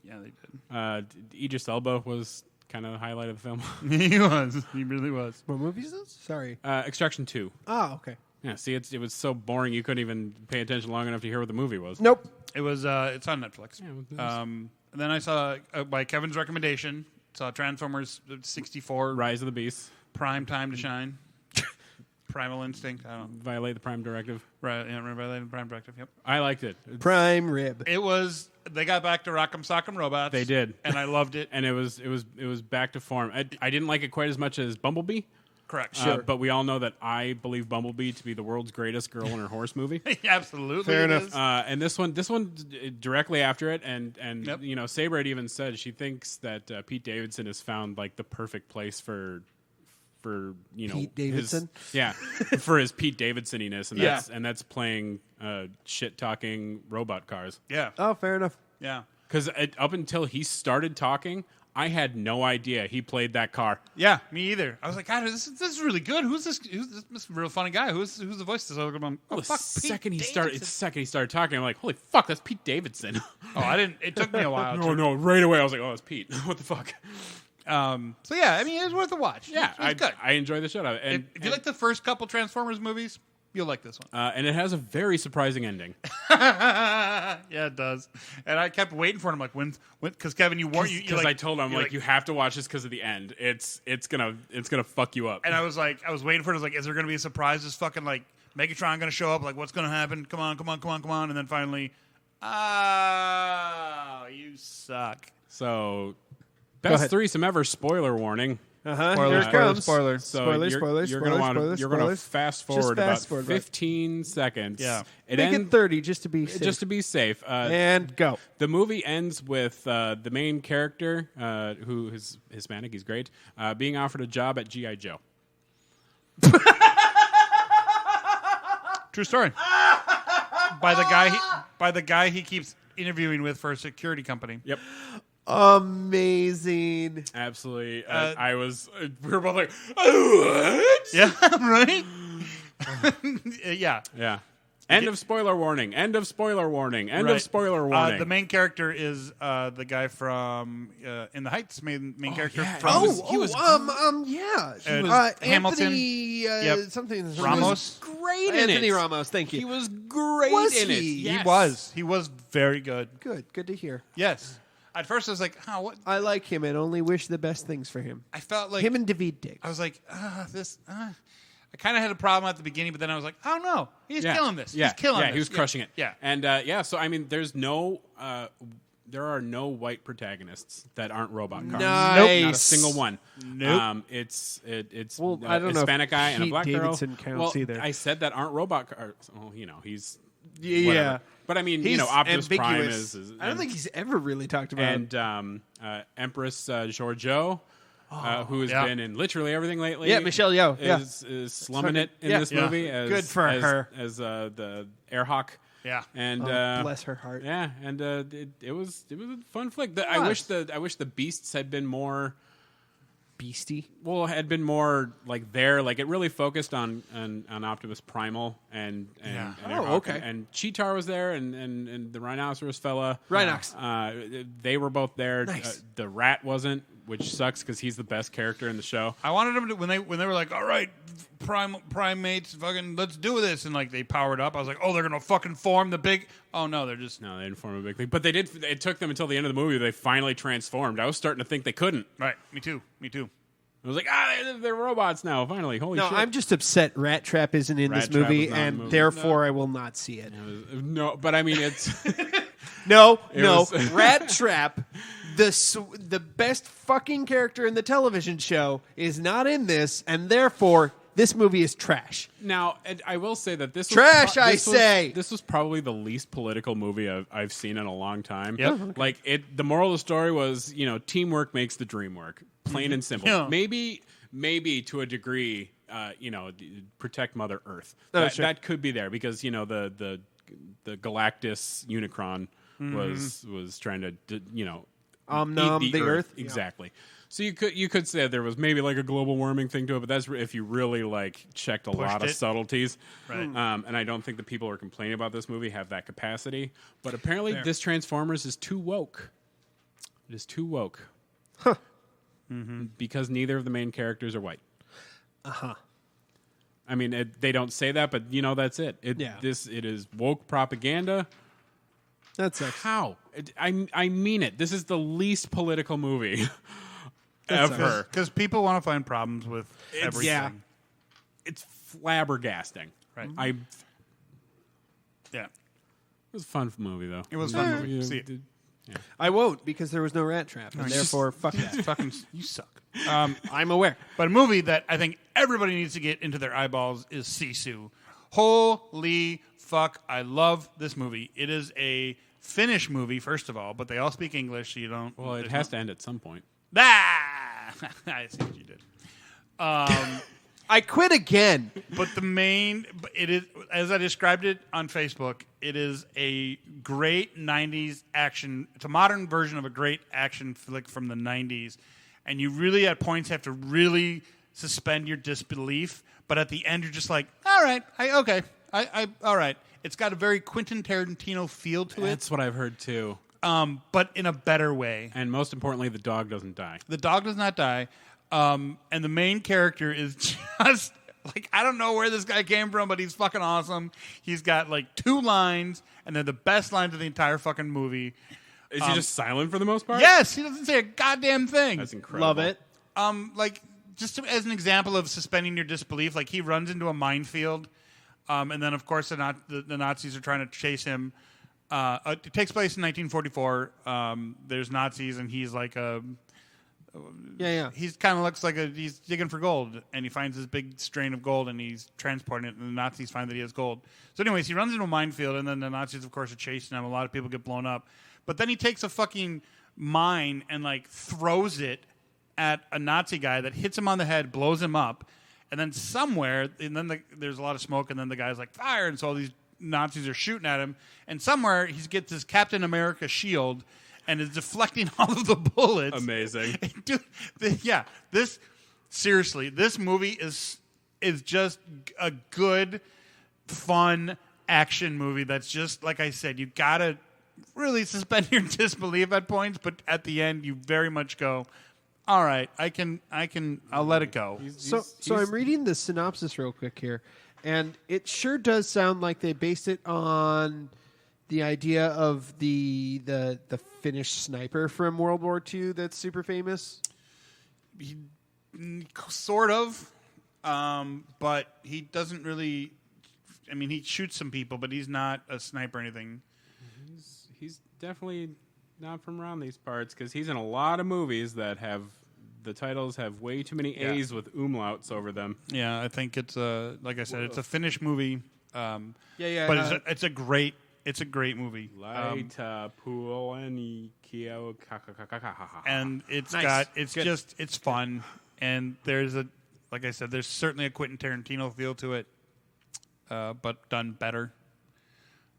[SPEAKER 2] Yeah, they did.
[SPEAKER 5] Idris Elba was kind of the highlight of the film.
[SPEAKER 2] He was. He really was.
[SPEAKER 1] What movie is this? Sorry.
[SPEAKER 5] Extraction 2.
[SPEAKER 1] Oh, okay.
[SPEAKER 5] Yeah, see, it was so boring you couldn't even pay attention long enough to hear what the movie was.
[SPEAKER 1] Nope.
[SPEAKER 2] It was. It's on Netflix.
[SPEAKER 5] Yeah, it was nice.
[SPEAKER 2] And then I saw by Kevin's recommendation. Saw Transformers 64.
[SPEAKER 5] Rise of the Beast.
[SPEAKER 2] Prime time to shine. Primal Instinct. I don't know.
[SPEAKER 5] Violate the Prime Directive.
[SPEAKER 2] Right. Yeah. Violate the Prime Directive. Yep.
[SPEAKER 5] I liked it.
[SPEAKER 1] Prime rib.
[SPEAKER 2] It was. They got back to Rock'em Sock'em Robots.
[SPEAKER 5] They did,
[SPEAKER 2] and I loved it.
[SPEAKER 5] And it was back to form. I didn't like it quite as much as Bumblebee.
[SPEAKER 2] Correct.
[SPEAKER 5] But we all know that I believe Bumblebee to be the world's greatest girl in her horse movie.
[SPEAKER 2] Absolutely.
[SPEAKER 1] Fair
[SPEAKER 2] it
[SPEAKER 1] enough.
[SPEAKER 2] is.
[SPEAKER 5] And this one directly after it, and
[SPEAKER 2] Yep.
[SPEAKER 5] you know, Saber had even said she thinks that Pete Davidson has found like the perfect place for you know
[SPEAKER 1] Pete Davidson?
[SPEAKER 5] for his Pete Davidsoniness, and
[SPEAKER 2] Yeah.
[SPEAKER 5] that's playing shit talking robot cars.
[SPEAKER 2] Yeah.
[SPEAKER 1] Oh, fair enough.
[SPEAKER 2] Yeah.
[SPEAKER 5] Because up until he started talking, I had no idea he played that car.
[SPEAKER 2] Yeah, me either. I was like, God, this is really good. Who's this real funny guy? Who's the voice? This other one? Oh,
[SPEAKER 5] The
[SPEAKER 2] fuck,
[SPEAKER 5] second he
[SPEAKER 2] Davidson.
[SPEAKER 5] started talking, I'm like, holy fuck, that's Pete Davidson.
[SPEAKER 2] Oh, I didn't. It took me a while.
[SPEAKER 5] No, right away I was like, oh, it's Pete. What the fuck?
[SPEAKER 2] So yeah, I mean, it's worth a watch.
[SPEAKER 5] Yeah,
[SPEAKER 2] it's good.
[SPEAKER 5] I enjoy the shit out of it. And,
[SPEAKER 2] If you like the first couple Transformers movies, you'll like this one.
[SPEAKER 5] and it has a very surprising ending.
[SPEAKER 2] Yeah, it does. And I kept waiting for it. I'm like, when? Because Kevin, you weren't.
[SPEAKER 5] Because I told him, like, you have to watch this because of the end. It's gonna fuck you up.
[SPEAKER 2] And I was waiting for it. I was like, is there going to be a surprise? Is fucking like Megatron going to show up? Like, what's going to happen? Come on. And then finally, you suck.
[SPEAKER 5] So, best threesome ever. Spoiler warning.
[SPEAKER 2] Spoiler,
[SPEAKER 1] Here it comes.
[SPEAKER 2] spoiler.
[SPEAKER 5] So
[SPEAKER 1] Spoilers,
[SPEAKER 5] you're,
[SPEAKER 1] spoilers,
[SPEAKER 5] you're
[SPEAKER 1] spoilers,
[SPEAKER 5] gonna wanna,
[SPEAKER 1] spoilers,
[SPEAKER 5] You're going to
[SPEAKER 1] spoilers.
[SPEAKER 5] fast
[SPEAKER 1] Just
[SPEAKER 5] forward
[SPEAKER 1] fast
[SPEAKER 5] about
[SPEAKER 1] forward about
[SPEAKER 5] 15 seconds.
[SPEAKER 2] Yeah.
[SPEAKER 1] Make it 30 just to be safe.
[SPEAKER 5] Just to be safe.
[SPEAKER 1] And go.
[SPEAKER 5] The movie ends with the main character, who is Hispanic, he's great, being offered a job at G.I. Joe.
[SPEAKER 2] True story. By the guy he keeps interviewing with for a security company.
[SPEAKER 5] Yep.
[SPEAKER 1] Amazing.
[SPEAKER 5] Absolutely. We were both like, what?
[SPEAKER 2] Yeah, right? Yeah.
[SPEAKER 5] Yeah. End of spoiler warning. End of spoiler warning. End of spoiler warning.
[SPEAKER 2] The main character is the guy from In the Heights. Main character
[SPEAKER 5] yeah.
[SPEAKER 2] from
[SPEAKER 5] He was
[SPEAKER 2] Hamilton.
[SPEAKER 1] Anthony something
[SPEAKER 2] Ramos.
[SPEAKER 5] great in
[SPEAKER 1] Anthony
[SPEAKER 5] it.
[SPEAKER 1] Ramos. Thank you.
[SPEAKER 5] He was great
[SPEAKER 1] Was
[SPEAKER 5] in it.
[SPEAKER 1] he?
[SPEAKER 5] Yes.
[SPEAKER 2] He was very good.
[SPEAKER 1] Good to hear.
[SPEAKER 2] Yes. At first I was like, what?
[SPEAKER 1] I like him and only wish the best things for him.
[SPEAKER 2] I felt like
[SPEAKER 1] Him and David Diggs.
[SPEAKER 2] I was like, I kind of had a problem at the beginning, but then I was like, oh no, he's killing this.
[SPEAKER 5] Yeah.
[SPEAKER 2] He's killing this.
[SPEAKER 5] He was crushing it.
[SPEAKER 2] Yeah.
[SPEAKER 5] And so I mean, there are no white protagonists that aren't robot cars.
[SPEAKER 1] Nice.
[SPEAKER 5] Not a single one.
[SPEAKER 2] Nope.
[SPEAKER 5] It's
[SPEAKER 1] Well, I don't know if
[SPEAKER 5] Hispanic guy and a
[SPEAKER 1] Pete
[SPEAKER 5] black
[SPEAKER 1] Davidson
[SPEAKER 5] girl.
[SPEAKER 1] counts either.
[SPEAKER 5] I said that aren't robot cars. Well, he's
[SPEAKER 1] Yeah.
[SPEAKER 5] whatever. But I mean,
[SPEAKER 1] He's
[SPEAKER 5] Optimus Prime
[SPEAKER 1] ambiguous.
[SPEAKER 5] is
[SPEAKER 1] I don't think he's ever really talked about.
[SPEAKER 5] and Empress Giorgio, who has been in literally everything lately.
[SPEAKER 1] Yeah, Michelle Yeoh. Yeah.
[SPEAKER 5] is slumming it in
[SPEAKER 1] Yeah.
[SPEAKER 5] this
[SPEAKER 1] Yeah.
[SPEAKER 5] movie. As,
[SPEAKER 1] Good for her.
[SPEAKER 5] as the Airhawk.
[SPEAKER 2] Yeah.
[SPEAKER 5] And
[SPEAKER 1] bless her heart.
[SPEAKER 5] Yeah, and it was a fun flick. I wish the beasts had been more
[SPEAKER 1] Beastie.
[SPEAKER 5] well, had been more like there. Like it really focused on Optimus Primal and Airhawk.
[SPEAKER 1] okay.
[SPEAKER 5] And Cheetar was there, and the rhinoceros fella.
[SPEAKER 1] Rhinox.
[SPEAKER 5] They were both there.
[SPEAKER 1] Nice.
[SPEAKER 5] The rat wasn't, which sucks because he's the best character in the show.
[SPEAKER 2] I wanted them to when they were like, all right, primates, fucking, let's do this, and like they powered up. I was like, oh, they're gonna fucking form the big. Oh no, they're just
[SPEAKER 5] No, they didn't form a big thing, but they did. It took them until the end of the movie. They finally transformed. I was starting to think they couldn't.
[SPEAKER 2] right. Me too.
[SPEAKER 5] I was like, they're robots now. Finally, holy
[SPEAKER 1] No,
[SPEAKER 5] shit!
[SPEAKER 1] I'm just upset Rat Trap isn't in
[SPEAKER 5] Rat
[SPEAKER 1] this
[SPEAKER 5] Trap
[SPEAKER 1] movie,
[SPEAKER 5] was not in the
[SPEAKER 1] and
[SPEAKER 5] movie.
[SPEAKER 1] therefore I will not see it.
[SPEAKER 5] No, but I mean, it's
[SPEAKER 1] No,
[SPEAKER 5] was-
[SPEAKER 1] Rat Trap, the best fucking character in the television show, is not in this, and therefore this movie is trash.
[SPEAKER 5] now. And I will say that this
[SPEAKER 1] Trash,
[SPEAKER 5] was,
[SPEAKER 1] I say!
[SPEAKER 5] this was probably the least political movie I've seen in a long time.
[SPEAKER 2] Yep.
[SPEAKER 5] Like it. The moral of the story was, teamwork makes the dream work. Plain and simple.
[SPEAKER 2] Yeah.
[SPEAKER 5] Maybe to a degree, protect Mother Earth.
[SPEAKER 1] Oh, sure.
[SPEAKER 5] That could be there because the Galactus Unicron was trying to
[SPEAKER 1] Nom
[SPEAKER 5] eat
[SPEAKER 1] the Earth.
[SPEAKER 5] exactly. So you could say there was maybe like a global warming thing to it, but that's if you really like checked a lot of
[SPEAKER 2] it.
[SPEAKER 5] subtleties.
[SPEAKER 2] Right.
[SPEAKER 5] And I don't think the people who are complaining about this movie have that capacity. But apparently,
[SPEAKER 2] Fair.
[SPEAKER 5] this Transformers is too woke. It is too woke. Because neither of the main characters are white. I mean, they don't say that, but that's it. It is woke propaganda.
[SPEAKER 1] That sucks.
[SPEAKER 5] How? I mean it. This is the least political movie ever.
[SPEAKER 2] Because people want to find problems with everything.
[SPEAKER 1] yeah.
[SPEAKER 5] It's flabbergasting.
[SPEAKER 2] Right.
[SPEAKER 5] It
[SPEAKER 2] Yeah.
[SPEAKER 5] was a fun movie, though.
[SPEAKER 2] It was a fun movie. See it.
[SPEAKER 1] I won't because there was no Rat Trap, and therefore fuck that.
[SPEAKER 2] Fucking, you suck.
[SPEAKER 1] I'm aware.
[SPEAKER 2] But a movie that I think everybody needs to get into their eyeballs is Sisu. Holy fuck, I love this movie. It is a Finnish movie, first of all, but they all speak English, so you don't...
[SPEAKER 5] Well, it has to end at some point.
[SPEAKER 2] Ah! I see what you did.
[SPEAKER 1] I quit again.
[SPEAKER 2] But it is, as I described it on Facebook, it is a great 90s action. It's a modern version of a great action flick from the 90s. And you really, at points, have to really suspend your disbelief. But at the end, you're just like, all right, all right. It's got a very Quentin Tarantino feel to it.
[SPEAKER 5] That's what I've heard, too.
[SPEAKER 2] But in a better way.
[SPEAKER 5] And most importantly, the dog doesn't die.
[SPEAKER 2] The dog does not die. And the main character is just like, I don't know where this guy came from, but he's fucking awesome. He's got like 2 lines, and they're the best lines of the entire fucking movie.
[SPEAKER 5] Is he just silent for the most part?
[SPEAKER 2] Yes, he doesn't say a goddamn thing.
[SPEAKER 5] That's incredible.
[SPEAKER 1] Love it.
[SPEAKER 2] Like just as an example of suspending your disbelief, like he runs into a minefield, and then of course the Nazis are trying to chase him. It takes place in 1944. There's Nazis, and he's like a
[SPEAKER 1] Yeah.
[SPEAKER 2] He's kind of looks like he's digging for gold, and he finds this big strain of gold, and he's transporting it, and the Nazis find that he has gold. So anyways, he runs into a minefield, and then the Nazis, of course, are chasing him. A lot of people get blown up. But then he takes a fucking mine and, like, throws it at a Nazi guy that hits him on the head, blows him up, and then somewhere, and then there's a lot of smoke, and then the guy's like, fire, and so all these Nazis are shooting at him, and somewhere he gets his Captain America shield and is deflecting all of the bullets.
[SPEAKER 5] Amazing.
[SPEAKER 2] Dude, this movie is just a good, fun action movie that's just, like I said, you gotta really suspend your disbelief at points, but at the end you very much go, all right, I'll let it go.
[SPEAKER 1] So I'm reading the synopsis real quick here, and it sure does sound like they based it on the idea of the Finnish sniper from World War II that's super famous.
[SPEAKER 2] Sort of, but he doesn't really. I mean, he shoots some people, but he's not a sniper or anything.
[SPEAKER 5] He's definitely not from around these parts because he's in a lot of movies that have the titles have way too many A's with umlauts over them.
[SPEAKER 2] Yeah, I think it's like I said, it's a Finnish movie.
[SPEAKER 1] Yeah.
[SPEAKER 2] But it's a great movie.
[SPEAKER 5] Laita puoleni kio
[SPEAKER 2] and it's
[SPEAKER 1] Nice.
[SPEAKER 2] it's fun, and there's there's certainly a Quentin Tarantino feel to it, but done better.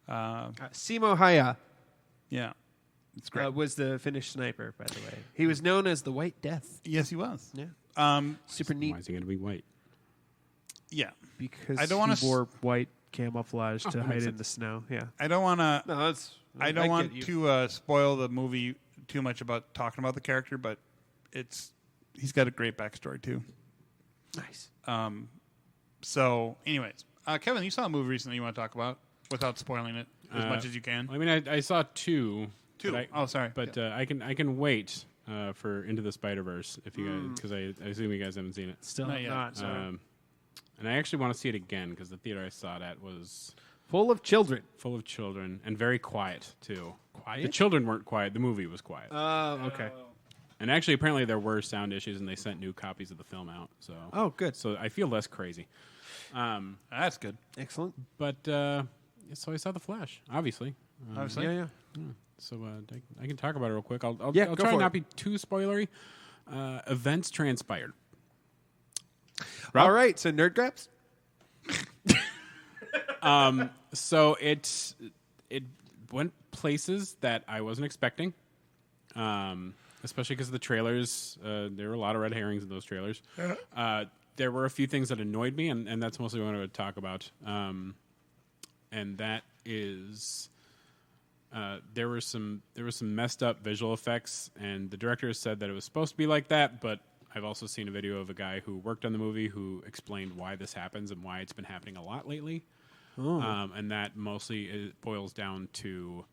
[SPEAKER 1] Simo Haya
[SPEAKER 2] Yeah, it's great.
[SPEAKER 1] was the Finnish sniper, by the way. He was known as the White Death.
[SPEAKER 2] Yes, he was.
[SPEAKER 1] Yeah. Super neat.
[SPEAKER 5] Why is he going to be white?
[SPEAKER 2] Yeah,
[SPEAKER 1] Because
[SPEAKER 2] I don't wanna
[SPEAKER 1] he wore white camouflage to hide
[SPEAKER 5] makes
[SPEAKER 1] in
[SPEAKER 5] sense.
[SPEAKER 1] the snow. Yeah.
[SPEAKER 2] I don't want to.
[SPEAKER 1] No, that's.
[SPEAKER 2] I don't want to spoil the movie too much about talking about the character, but he's got a great backstory too.
[SPEAKER 1] Nice.
[SPEAKER 2] So, anyways, Kevin, you saw a movie recently you want to talk about without spoiling it as much as you can.
[SPEAKER 5] I mean, I saw two.
[SPEAKER 2] Two. Sorry.
[SPEAKER 5] But I can wait for Into the Spider-Verse if you guys, because I assume you guys haven't seen it.
[SPEAKER 1] Still
[SPEAKER 2] Not yet.
[SPEAKER 1] not. Sorry.
[SPEAKER 5] And I actually want to see it again because the theater I saw it at was
[SPEAKER 1] Full of children.
[SPEAKER 5] full of children and very quiet too.
[SPEAKER 1] Quiet?
[SPEAKER 5] The children weren't quiet. The movie was quiet.
[SPEAKER 1] Okay.
[SPEAKER 5] And actually, apparently, there were sound issues, and they sent new copies of the film out. So,
[SPEAKER 1] Oh, good.
[SPEAKER 5] so I feel less crazy.
[SPEAKER 2] That's good.
[SPEAKER 1] Excellent.
[SPEAKER 5] But so I saw The Flash, obviously.
[SPEAKER 2] Obviously.
[SPEAKER 1] Yeah.
[SPEAKER 5] So I can talk about it real quick. I'll
[SPEAKER 1] Yeah,
[SPEAKER 5] I'll
[SPEAKER 1] go
[SPEAKER 5] try
[SPEAKER 1] for
[SPEAKER 5] not
[SPEAKER 1] it.
[SPEAKER 5] be too spoilery. Events transpired.
[SPEAKER 1] All right. So nerd grabs.
[SPEAKER 5] So it went places that I wasn't expecting, especially because of the trailers. There were a lot of red herrings in those trailers. There were a few things that annoyed me, and that's mostly what I would talk about. And that is there were some messed up visual effects, and the director said that it was supposed to be like that, but I've also seen a video of a guy who worked on the movie who explained why this happens and why it's been happening a lot lately. And that mostly boils down to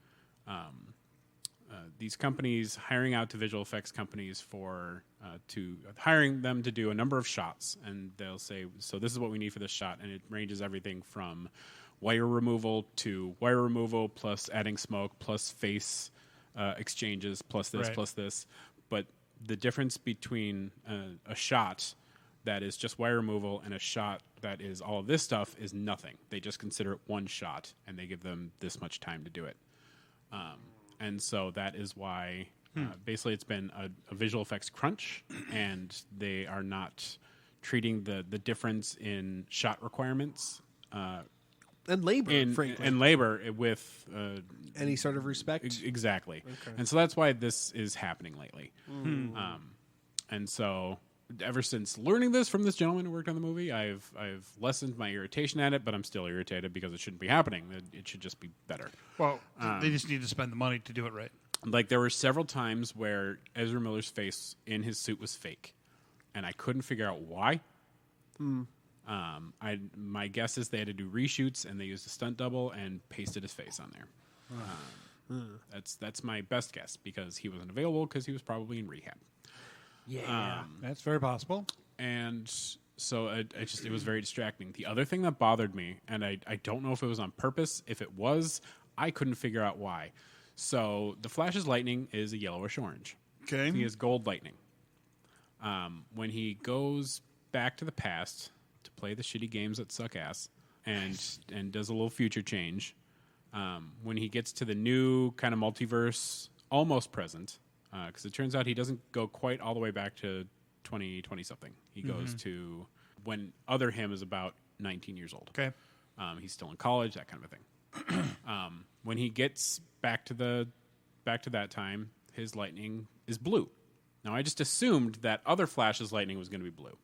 [SPEAKER 5] these companies hiring out to visual effects companies for hiring them to do a number of shots, and they'll say, so this is what we need for this shot, and it ranges everything from wire removal to wire removal plus adding smoke plus face exchanges plus this
[SPEAKER 2] Right.
[SPEAKER 5] plus this. But the difference between a shot that is just wire removal and a shot that is all of this stuff is nothing. They just consider it one shot, and they give them this much time to do it. And so that is why basically it's been a visual effects crunch, and they are not treating the difference in shot requirements
[SPEAKER 1] And labor, frankly.
[SPEAKER 5] and labor with
[SPEAKER 1] Any sort of respect.
[SPEAKER 5] exactly. And so that's why this is happening lately. And so ever since learning this from this gentleman who worked on the movie, I've lessened my irritation at it, but I'm still irritated because it shouldn't be happening. It should just be better.
[SPEAKER 2] Well, they just need to spend the money to do it right.
[SPEAKER 5] Like, there were several times where Ezra Miller's face in his suit was fake, and I couldn't figure out why. My guess is they had to do reshoots, and they used a stunt double and pasted his face on there. That's my best guess, because he wasn't available because he was probably in rehab.
[SPEAKER 1] Yeah.
[SPEAKER 2] That's very possible.
[SPEAKER 5] And so it was very distracting. The other thing that bothered me, and I don't know if it was on purpose. If it was, I couldn't figure out why. So the Flash's lightning is a yellowish orange.
[SPEAKER 2] Okay.
[SPEAKER 5] He has gold lightning. when he goes back to the past to play the shitty games that suck ass and does a little future change, when he gets to the new kind of multiverse, almost present, because it turns out he doesn't go quite all the way back to 2020-something. He goes to when other him is about 19 years old.
[SPEAKER 2] Okay.
[SPEAKER 5] He's still in college, that kind of a thing. When he gets back to that time, his lightning is blue. Now, I just assumed that other Flash's lightning was going to be blue.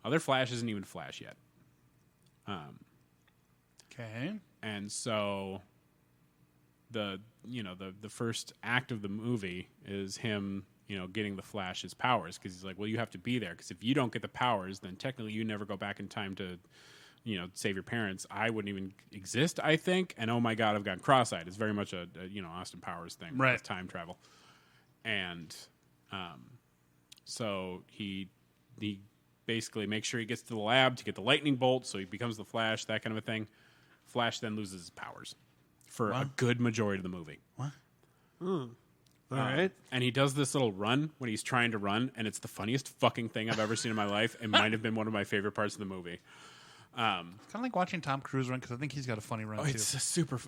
[SPEAKER 5] Other Flash isn't even Flash yet.
[SPEAKER 2] Okay.
[SPEAKER 5] And so the first act of the movie is him, getting the Flash his powers, because he's like, well, you have to be there, because if you don't get the powers, then technically you never go back in time to, save your parents. I wouldn't even exist, I think. And oh my God, I've gotten cross-eyed. It's very much a Austin Powers thing with time travel. And so he basically makes sure he gets to the lab to get the lightning bolt, so he becomes the Flash, that kind of a thing. Flash then loses his powers for a good majority of the movie.
[SPEAKER 2] What?
[SPEAKER 1] All right.
[SPEAKER 5] And he does this little run when he's trying to run, and it's the funniest fucking thing I've ever seen in my life. It might have been one of my favorite parts of the movie.
[SPEAKER 2] It's kind of like watching Tom Cruise run, because I think he's got a funny run, too.
[SPEAKER 5] It's a super...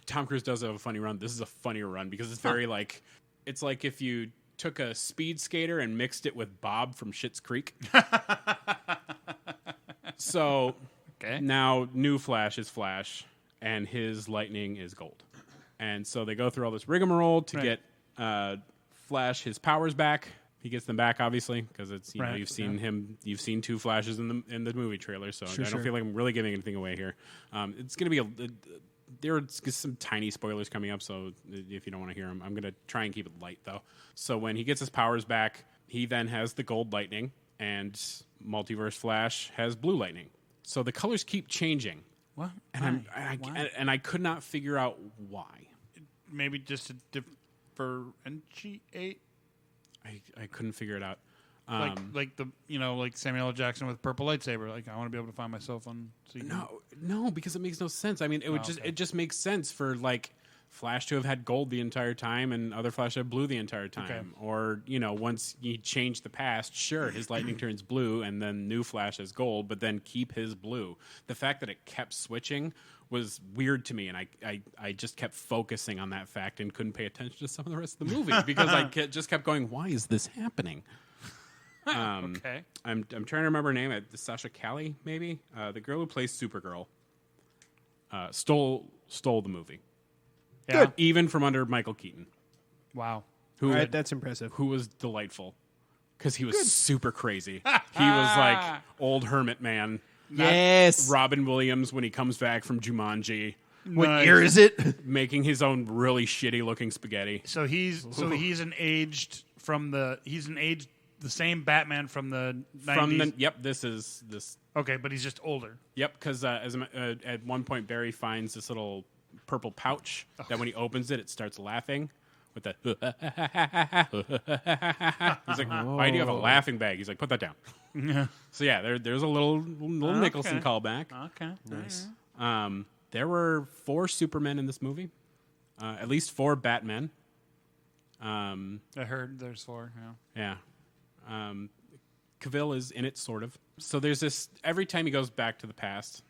[SPEAKER 5] Tom Cruise does have a funny run. This is a funnier run, because it's very like... It's like if you took a speed skater and mixed it with Bob from Schitt's Creek. So...
[SPEAKER 2] Okay.
[SPEAKER 5] Now, new Flash is Flash, and his lightning is gold. And so they go through all this rigmarole to get Flash his powers back. He gets them back, obviously, because it's you've seen him. You've seen two Flashes in the movie trailer, so I don't feel like I'm really giving anything away here. It's going to be there are some tiny spoilers coming up, so if you don't want to hear them, I'm going to try and keep it light, though. So when he gets his powers back, he then has the gold lightning, and Multiverse Flash has blue lightning. So the colors keep changing.
[SPEAKER 2] What?
[SPEAKER 5] And I could not figure out why.
[SPEAKER 2] Maybe just to differentiate.
[SPEAKER 5] I couldn't figure it out.
[SPEAKER 2] Like Samuel L. Jackson with purple lightsaber. Like, I want to be able to find myself on.
[SPEAKER 5] No, because it makes no sense. I mean, it just makes sense for like Flash to have had gold the entire time and other Flash to have blue the entire time. Okay. Or, once you change the past, sure, his lightning turns blue and then new Flash has gold, but then keep his blue. The fact that it kept switching was weird to me, and I just kept focusing on that fact and couldn't pay attention to some of the rest of the movie because I just kept going, why is this happening?
[SPEAKER 2] Okay.
[SPEAKER 5] I'm trying to remember her name. Sasha Callie, maybe? The girl who plays Supergirl stole the movie. Yeah, even from under Michael Keaton.
[SPEAKER 2] Wow.
[SPEAKER 1] All right, that's impressive.
[SPEAKER 5] Who was delightful because he was super crazy. He was like old hermit man.
[SPEAKER 1] Yes.
[SPEAKER 5] Robin Williams when he comes back from Jumanji.
[SPEAKER 1] What year is it?
[SPEAKER 5] Making his own really shitty looking spaghetti.
[SPEAKER 2] So he's the same Batman from the 90s.
[SPEAKER 5] This is.
[SPEAKER 2] Okay, but he's just older.
[SPEAKER 5] Yep, because at one point Barry finds this little purple pouch that when he opens it starts laughing with that. He's like, why do you have a laughing bag? He's like, put that down.
[SPEAKER 2] Yeah.
[SPEAKER 5] So yeah, there's a little Nicholson callback.
[SPEAKER 2] Okay,
[SPEAKER 5] nice. There were 4 Supermen in this movie, at least 4 Batmen.
[SPEAKER 2] I heard there's 4.
[SPEAKER 5] Yeah. Cavill is in it, sort of. So there's this. Every time he goes back to the past,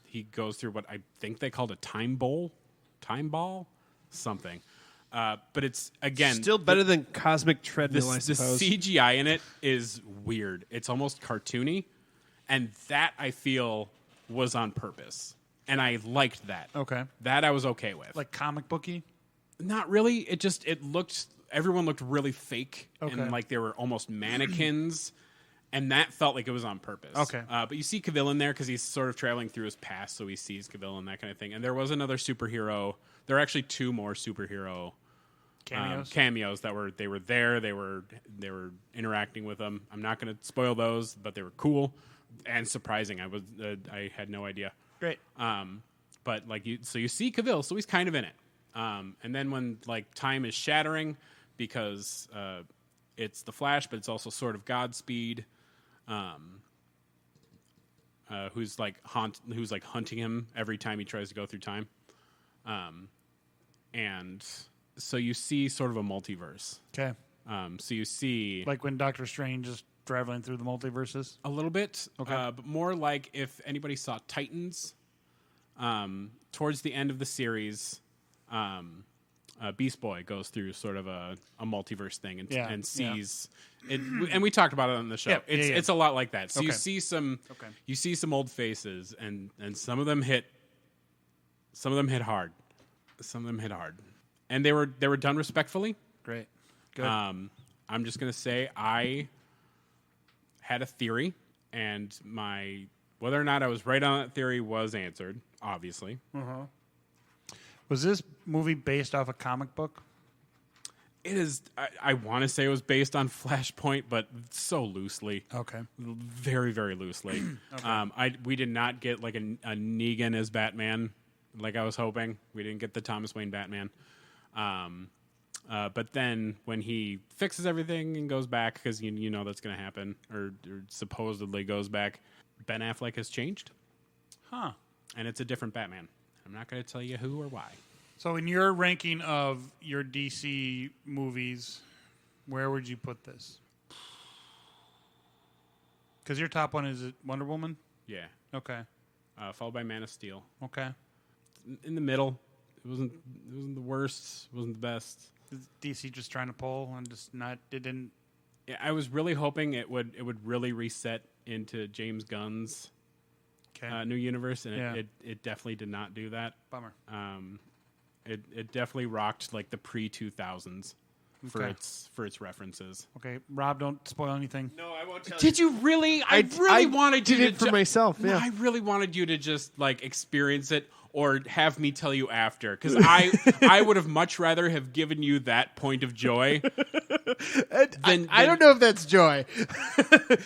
[SPEAKER 5] he goes through what I think they called a time ball, something. But it's, again...
[SPEAKER 1] Still better than Cosmic Treadmill, I suppose.
[SPEAKER 5] The CGI in it is weird. It's almost cartoony. And that, I feel, was on purpose. And I liked that.
[SPEAKER 2] Okay.
[SPEAKER 5] That I was okay with.
[SPEAKER 2] Like comic booky?
[SPEAKER 5] Not really. It looked... Everyone looked really fake. Okay. And like they were almost mannequins. And that felt like it was on purpose.
[SPEAKER 2] Okay.
[SPEAKER 5] But you see Cavill in there because he's sort of traveling through his past, so he sees Cavill and that kind of thing. And there was another superhero. There are actually 2 more superhero cameos that were there. They were interacting with them. I'm not going to spoil those, but they were cool and surprising. I had no idea.
[SPEAKER 2] Great.
[SPEAKER 5] But you see Cavill, so he's kind of in it. And then when like time is shattering because it's the Flash, but it's also sort of Godspeed. Who's hunting him every time he tries to go through time. And so you see sort of a multiverse.
[SPEAKER 2] Okay.
[SPEAKER 5] So you see
[SPEAKER 2] Like when Doctor Strange is traveling through the multiverses?
[SPEAKER 5] a little bit,
[SPEAKER 2] Okay.
[SPEAKER 5] but more like if anybody saw Titans, towards the end of the series, Beast Boy goes through sort of a multiverse thing and sees it, and we talked about it on the show.
[SPEAKER 2] Yeah,
[SPEAKER 5] It's a lot like that. So
[SPEAKER 2] Okay.
[SPEAKER 5] you see some old faces, and some of them hit hard. Some of them hit hard, and they were done respectfully.
[SPEAKER 2] Great. Good.
[SPEAKER 5] I'm just gonna say I had a theory, and whether or not I was right on that theory was answered, obviously.
[SPEAKER 2] Was this movie based off a comic book?
[SPEAKER 5] It is. I want to say it was based on Flashpoint, but so loosely.
[SPEAKER 2] Okay.
[SPEAKER 5] Very, very loosely. We did not get like a Negan as Batman, like I was hoping. We didn't get the Thomas Wayne Batman. But then when he fixes everything and goes back, because you know that's going to happen, or supposedly goes back, Ben Affleck has changed.
[SPEAKER 2] Huh.
[SPEAKER 5] And it's a different Batman. I'm not going to tell you who or why.
[SPEAKER 2] So in your ranking of your DC movies, where would you put this? Because your top one is Wonder Woman?
[SPEAKER 5] Yeah.
[SPEAKER 2] Okay.
[SPEAKER 5] Followed by Man of Steel.
[SPEAKER 2] Okay.
[SPEAKER 5] In the middle. It wasn't the worst. It wasn't the best.
[SPEAKER 2] Is DC just trying to pull and just not? It didn't.
[SPEAKER 5] Yeah, I was really hoping it would really reset into James Gunn's new universe, and it definitely did not do that.
[SPEAKER 2] Bummer.
[SPEAKER 5] It definitely rocked like the pre-2000s for its references.
[SPEAKER 2] Okay, Rob, don't spoil anything.
[SPEAKER 5] No, I won't tell
[SPEAKER 1] Did you really? I
[SPEAKER 5] wanted you
[SPEAKER 1] did it for myself.
[SPEAKER 5] No,
[SPEAKER 1] Yeah.
[SPEAKER 5] I really wanted you to just like experience it or have me tell you after, because I would have much rather have given you that point of joy.
[SPEAKER 1] I don't know if that's joy.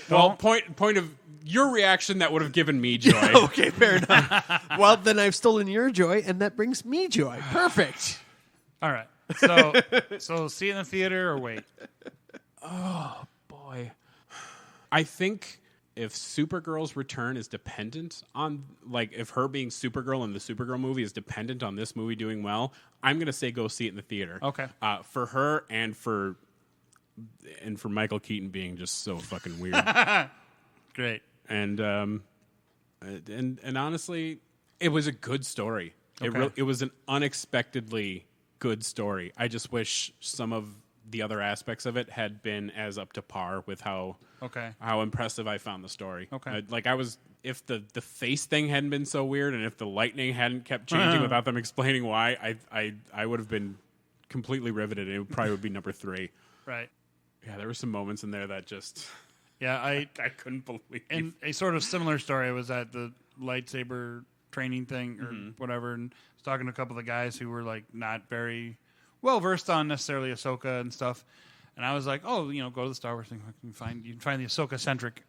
[SPEAKER 5] Well, point of your reaction that would have given me joy.
[SPEAKER 1] Okay, fair enough. Well, then I've stolen your joy, and that brings me joy. Perfect.
[SPEAKER 2] All right. So see it in the theater or wait?
[SPEAKER 5] Oh, boy. I think if Supergirl's return is dependent on, like, if her being Supergirl in the Supergirl movie is dependent on this movie doing well, I'm going to say go see it in the theater.
[SPEAKER 2] Okay.
[SPEAKER 5] For her and for Michael Keaton being just so fucking weird.
[SPEAKER 2] Great.
[SPEAKER 5] And honestly, it was a good story.
[SPEAKER 2] Okay.
[SPEAKER 5] It was an unexpectedly good story. I just wish some of the other aspects of it had been as up to par with how impressive I found the story.
[SPEAKER 2] Okay.
[SPEAKER 5] If the face thing hadn't been so weird, and if the lightning hadn't kept changing without them explaining why, I would have been completely riveted, and it probably would be number 3.
[SPEAKER 2] Right.
[SPEAKER 5] Yeah, there were some moments in there that just...
[SPEAKER 2] Yeah, I
[SPEAKER 5] couldn't believe.
[SPEAKER 2] In a sort of similar story, I was at the lightsaber training thing or whatever, and I was talking to a couple of the guys who were like not very well versed on necessarily Ahsoka and stuff, and I was like, oh, go to the Star Wars thing. You can find the Ahsoka centric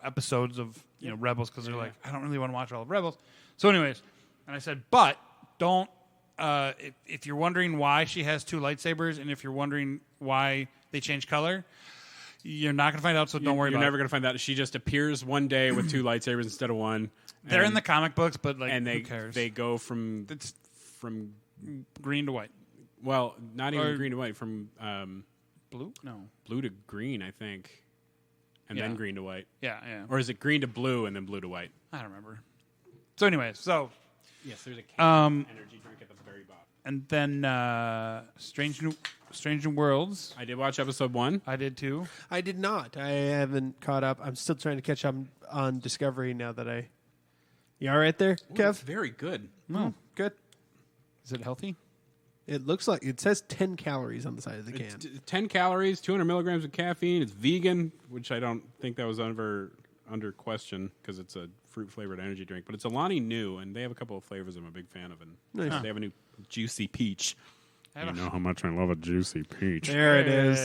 [SPEAKER 2] episodes of Rebels, because they're like, I don't really want to watch all of Rebels. So, anyways, and I said, but don't. If you're wondering why she has 2 lightsabers, and if you're wondering why they change color, you're not going to find out, so don't worry about it.
[SPEAKER 5] You're never going to find out. She just appears one day with 2 lightsabers instead of 1.
[SPEAKER 2] They're in the comic books, but like,
[SPEAKER 5] who
[SPEAKER 2] cares?
[SPEAKER 5] They go from
[SPEAKER 2] Green to white.
[SPEAKER 5] Well, not even green to white. From
[SPEAKER 2] blue? No.
[SPEAKER 5] Blue to green, I think. And then green to white.
[SPEAKER 2] Yeah.
[SPEAKER 5] Or is it green to blue and then blue to white?
[SPEAKER 2] I don't remember. So anyways,
[SPEAKER 5] yes, there's a can energy drink at the very bottom.
[SPEAKER 2] And then Strange New Worlds.
[SPEAKER 5] I did watch episode 1.
[SPEAKER 2] I did too.
[SPEAKER 1] I did not. I haven't caught up. I'm still trying to catch up on Discovery now that I... You all right there, Kev?
[SPEAKER 5] It's very good.
[SPEAKER 1] Oh, good.
[SPEAKER 2] Is it healthy?
[SPEAKER 1] It looks like... It says 10 calories on the side of the can.
[SPEAKER 5] It's 10 calories, 200 milligrams of caffeine. It's vegan, which I don't think that was under question because it's a fruit-flavored energy drink. But it's Alani New, and they have a couple of flavors I'm a big fan of. And
[SPEAKER 1] Nice.
[SPEAKER 5] they have a new Juicy Peach. You know how much I love a Juicy Peach.
[SPEAKER 1] There it is.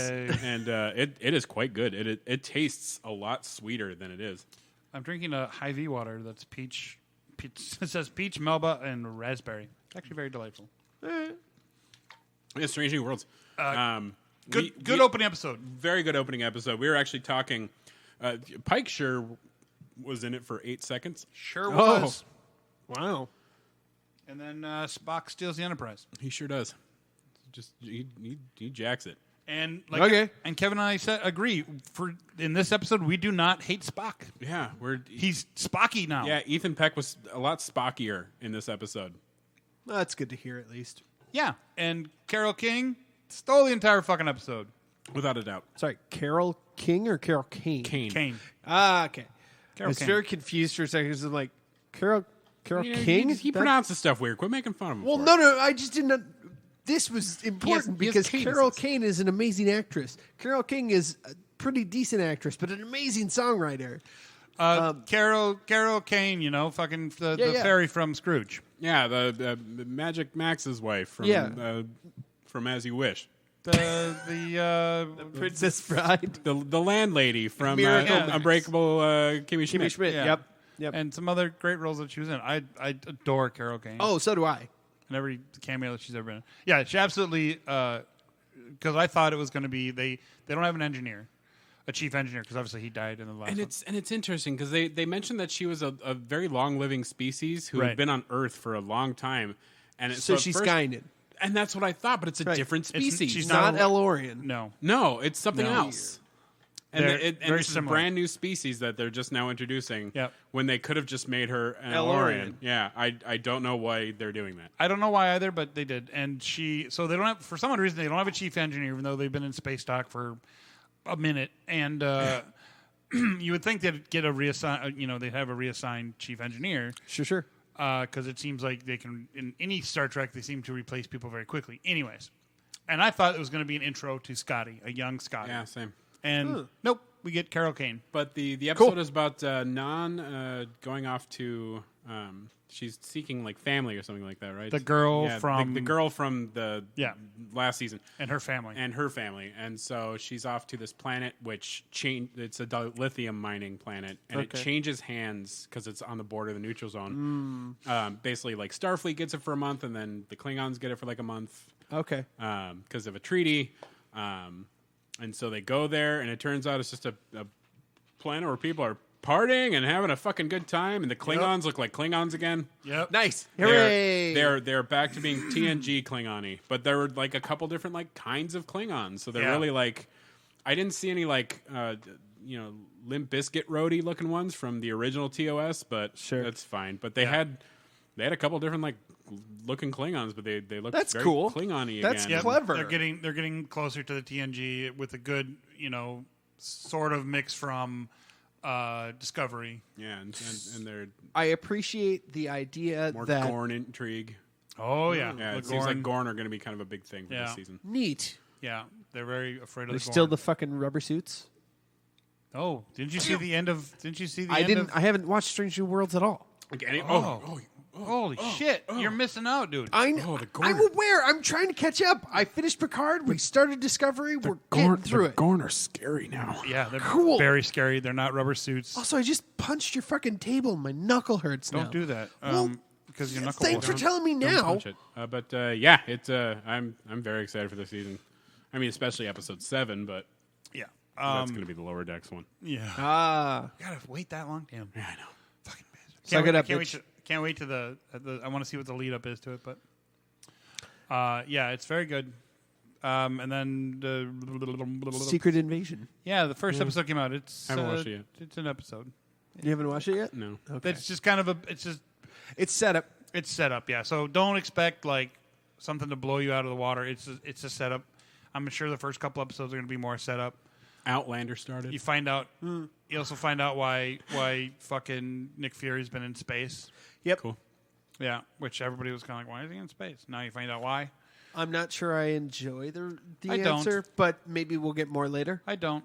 [SPEAKER 5] And it is quite good. It tastes a lot sweeter than it is.
[SPEAKER 2] I'm drinking a Hy-Vee water that's peach. It says peach, melba, and raspberry. It's actually very delightful.
[SPEAKER 5] Yeah, Strange New Worlds.
[SPEAKER 2] Good opening episode.
[SPEAKER 5] Very good opening episode. We were actually talking. Pike sure was in it for 8 seconds.
[SPEAKER 2] Sure was.
[SPEAKER 1] Wow.
[SPEAKER 2] And then Spock steals the Enterprise.
[SPEAKER 5] He sure does. Just he jacks it.
[SPEAKER 2] And
[SPEAKER 1] Okay.
[SPEAKER 2] And Kevin and I agree. In this episode, we do not hate Spock.
[SPEAKER 5] Yeah,
[SPEAKER 2] He's Spocky now.
[SPEAKER 5] Yeah, Ethan Peck was a lot Spockier in this episode.
[SPEAKER 1] Well, that's good to hear, at least.
[SPEAKER 2] Yeah. And Carol King stole the entire fucking episode.
[SPEAKER 5] Without a doubt.
[SPEAKER 1] Sorry, Carol King or Carol Kane?
[SPEAKER 2] Kane.
[SPEAKER 1] Ah, okay. I was
[SPEAKER 2] Kane.
[SPEAKER 1] very confused for a second. I'm like, Carol
[SPEAKER 5] Yeah,
[SPEAKER 1] King?
[SPEAKER 5] He pronounces stuff weird. Quit making fun of him.
[SPEAKER 1] Well,
[SPEAKER 5] for
[SPEAKER 1] no,
[SPEAKER 5] it.
[SPEAKER 1] no, I just didn't. This was important
[SPEAKER 5] he has
[SPEAKER 1] because
[SPEAKER 5] cadences.
[SPEAKER 1] Carol Kane is an amazing actress. Carol King is a pretty decent actress, but an amazing songwriter.
[SPEAKER 2] Carol Kane, fucking the fairy from Scrooge.
[SPEAKER 5] Yeah, the Magic Max's wife from As You Wish.
[SPEAKER 2] The
[SPEAKER 1] Princess Bride.
[SPEAKER 5] The landlady from
[SPEAKER 1] Miracle Mix.
[SPEAKER 5] Unbreakable Kimmy Schmidt.
[SPEAKER 1] Kimmy Schmidt.
[SPEAKER 2] Yeah.
[SPEAKER 1] Yep.
[SPEAKER 2] and some other great roles that she was in. I adore Carol Kane.
[SPEAKER 1] Oh, so do I.
[SPEAKER 2] And every cameo that she's ever been in. Yeah, she absolutely. Because I thought it was going to be they don't have an engineer, a chief engineer, because obviously he died in the last.
[SPEAKER 5] And it's interesting because they mentioned that she was a very long living species who had been on Earth for a long time, and
[SPEAKER 1] So she's Skynet.
[SPEAKER 5] And that's what I thought, but it's a different species.
[SPEAKER 2] She's
[SPEAKER 1] Not
[SPEAKER 2] not
[SPEAKER 1] Elorian.
[SPEAKER 2] No,
[SPEAKER 5] it's something
[SPEAKER 2] No.
[SPEAKER 5] else. And,
[SPEAKER 2] They're
[SPEAKER 5] and
[SPEAKER 2] very
[SPEAKER 5] this is a
[SPEAKER 2] similar.
[SPEAKER 5] brand new species that they're just now introducing.
[SPEAKER 2] Yep.
[SPEAKER 5] When they could have just made her an
[SPEAKER 1] Elorian.
[SPEAKER 5] Elorian. Yeah, I don't know why they're doing that.
[SPEAKER 2] I don't know why either, but they did. And so they don't have, for some odd reason, they don't have a chief engineer, even though they've been in space dock for a minute. And you would think they'd get they'd have a reassigned chief engineer.
[SPEAKER 1] Sure.
[SPEAKER 2] Because it seems like they can, in any Star Trek, they seem to replace people very quickly. Anyways. And I thought it was going to be an intro to Scotty, a young Scotty.
[SPEAKER 5] Yeah, same.
[SPEAKER 2] And nope, we get Carol Kane.
[SPEAKER 5] But the episode is about Non going off to she's seeking like family or something like that, right?
[SPEAKER 2] The girl from
[SPEAKER 5] the girl from the last season
[SPEAKER 2] and her family.
[SPEAKER 5] And so she's off to this planet which it's a lithium mining planet, and it changes hands because it's on the border of the neutral zone. Basically, like Starfleet gets it for a month, and then the Klingons get it for like a month.
[SPEAKER 1] Okay.
[SPEAKER 5] Because of a treaty. And so they go there, and it turns out it's just a planet where people are partying and having a fucking good time, and the Klingons look like Klingons again.
[SPEAKER 2] Yep.
[SPEAKER 1] Nice. Hooray.
[SPEAKER 5] They're back to being TNG Klingon-y, but there were like a couple different like kinds of Klingons, so they're really like, I didn't see any like Limp Bizkit roadie looking ones from the original TOS, but that's fine. But they had a couple different like looking Klingons, but they look very
[SPEAKER 1] cool.
[SPEAKER 5] Klingon-y
[SPEAKER 1] That's
[SPEAKER 5] again.
[SPEAKER 1] clever.
[SPEAKER 2] They're getting closer to the TNG with a good, sort of mix from Discovery.
[SPEAKER 5] Yeah, and they're
[SPEAKER 1] I appreciate the idea
[SPEAKER 5] more
[SPEAKER 1] that
[SPEAKER 5] Gorn intrigue.
[SPEAKER 2] Oh yeah,
[SPEAKER 5] Yeah, it seems like Gorn are going to be kind of a big thing for this season.
[SPEAKER 1] neat.
[SPEAKER 2] Yeah, they're very afraid of
[SPEAKER 1] They're
[SPEAKER 2] the
[SPEAKER 1] still
[SPEAKER 2] Gorn.
[SPEAKER 1] the fucking rubber suits.
[SPEAKER 2] Oh, didn't you see the end of? Didn't you see the
[SPEAKER 1] I
[SPEAKER 2] end
[SPEAKER 1] didn't.
[SPEAKER 2] of?
[SPEAKER 1] I haven't watched Strange New Worlds at all.
[SPEAKER 2] Holy shit! You're missing out, dude.
[SPEAKER 1] I'm aware. I'm trying to catch up. I finished Picard. We started Discovery. We're getting through it.
[SPEAKER 5] Gorn are scary now.
[SPEAKER 2] Yeah, they're
[SPEAKER 1] Cool.
[SPEAKER 2] very scary. They're not rubber suits.
[SPEAKER 1] Also, I just punched your fucking table. My knuckle hurts now.
[SPEAKER 2] Don't do that.
[SPEAKER 1] Well,
[SPEAKER 2] Because your knuckle.
[SPEAKER 1] Thanks for telling me
[SPEAKER 5] Don't
[SPEAKER 1] now.
[SPEAKER 5] punch it. It's I'm very excited for this season. I mean, especially episode 7, but
[SPEAKER 2] Yeah.
[SPEAKER 5] that's going to be the lower decks one.
[SPEAKER 2] Yeah.
[SPEAKER 1] Ah,
[SPEAKER 2] Gotta wait that long. Damn.
[SPEAKER 5] Yeah, I know.
[SPEAKER 2] Fucking bitch.
[SPEAKER 1] Suck it up,
[SPEAKER 2] Can't wait to the. I want to see what the lead up is to it, but. Yeah, it's very good. And then the
[SPEAKER 1] Secret Invasion.
[SPEAKER 2] Yeah, the first episode came out. It's
[SPEAKER 5] I haven't watched it yet.
[SPEAKER 2] It's an episode.
[SPEAKER 1] You haven't watched it yet?
[SPEAKER 5] No.
[SPEAKER 1] Okay.
[SPEAKER 2] It's just kind of a.
[SPEAKER 1] It's set up.
[SPEAKER 2] It's set up. Yeah, so don't expect like something to blow you out of the water. It's a setup. I'm sure the first couple episodes are going to be more set up.
[SPEAKER 5] Outlander started.
[SPEAKER 2] You find out. You also find out why fucking Nick Fury's been in space.
[SPEAKER 1] Yep.
[SPEAKER 5] Cool.
[SPEAKER 2] Yeah, which everybody was kind of like, why is he in space? Now you find out why.
[SPEAKER 1] I'm not sure I enjoy the
[SPEAKER 2] I don't.
[SPEAKER 1] answer, but maybe we'll get more later.
[SPEAKER 2] I don't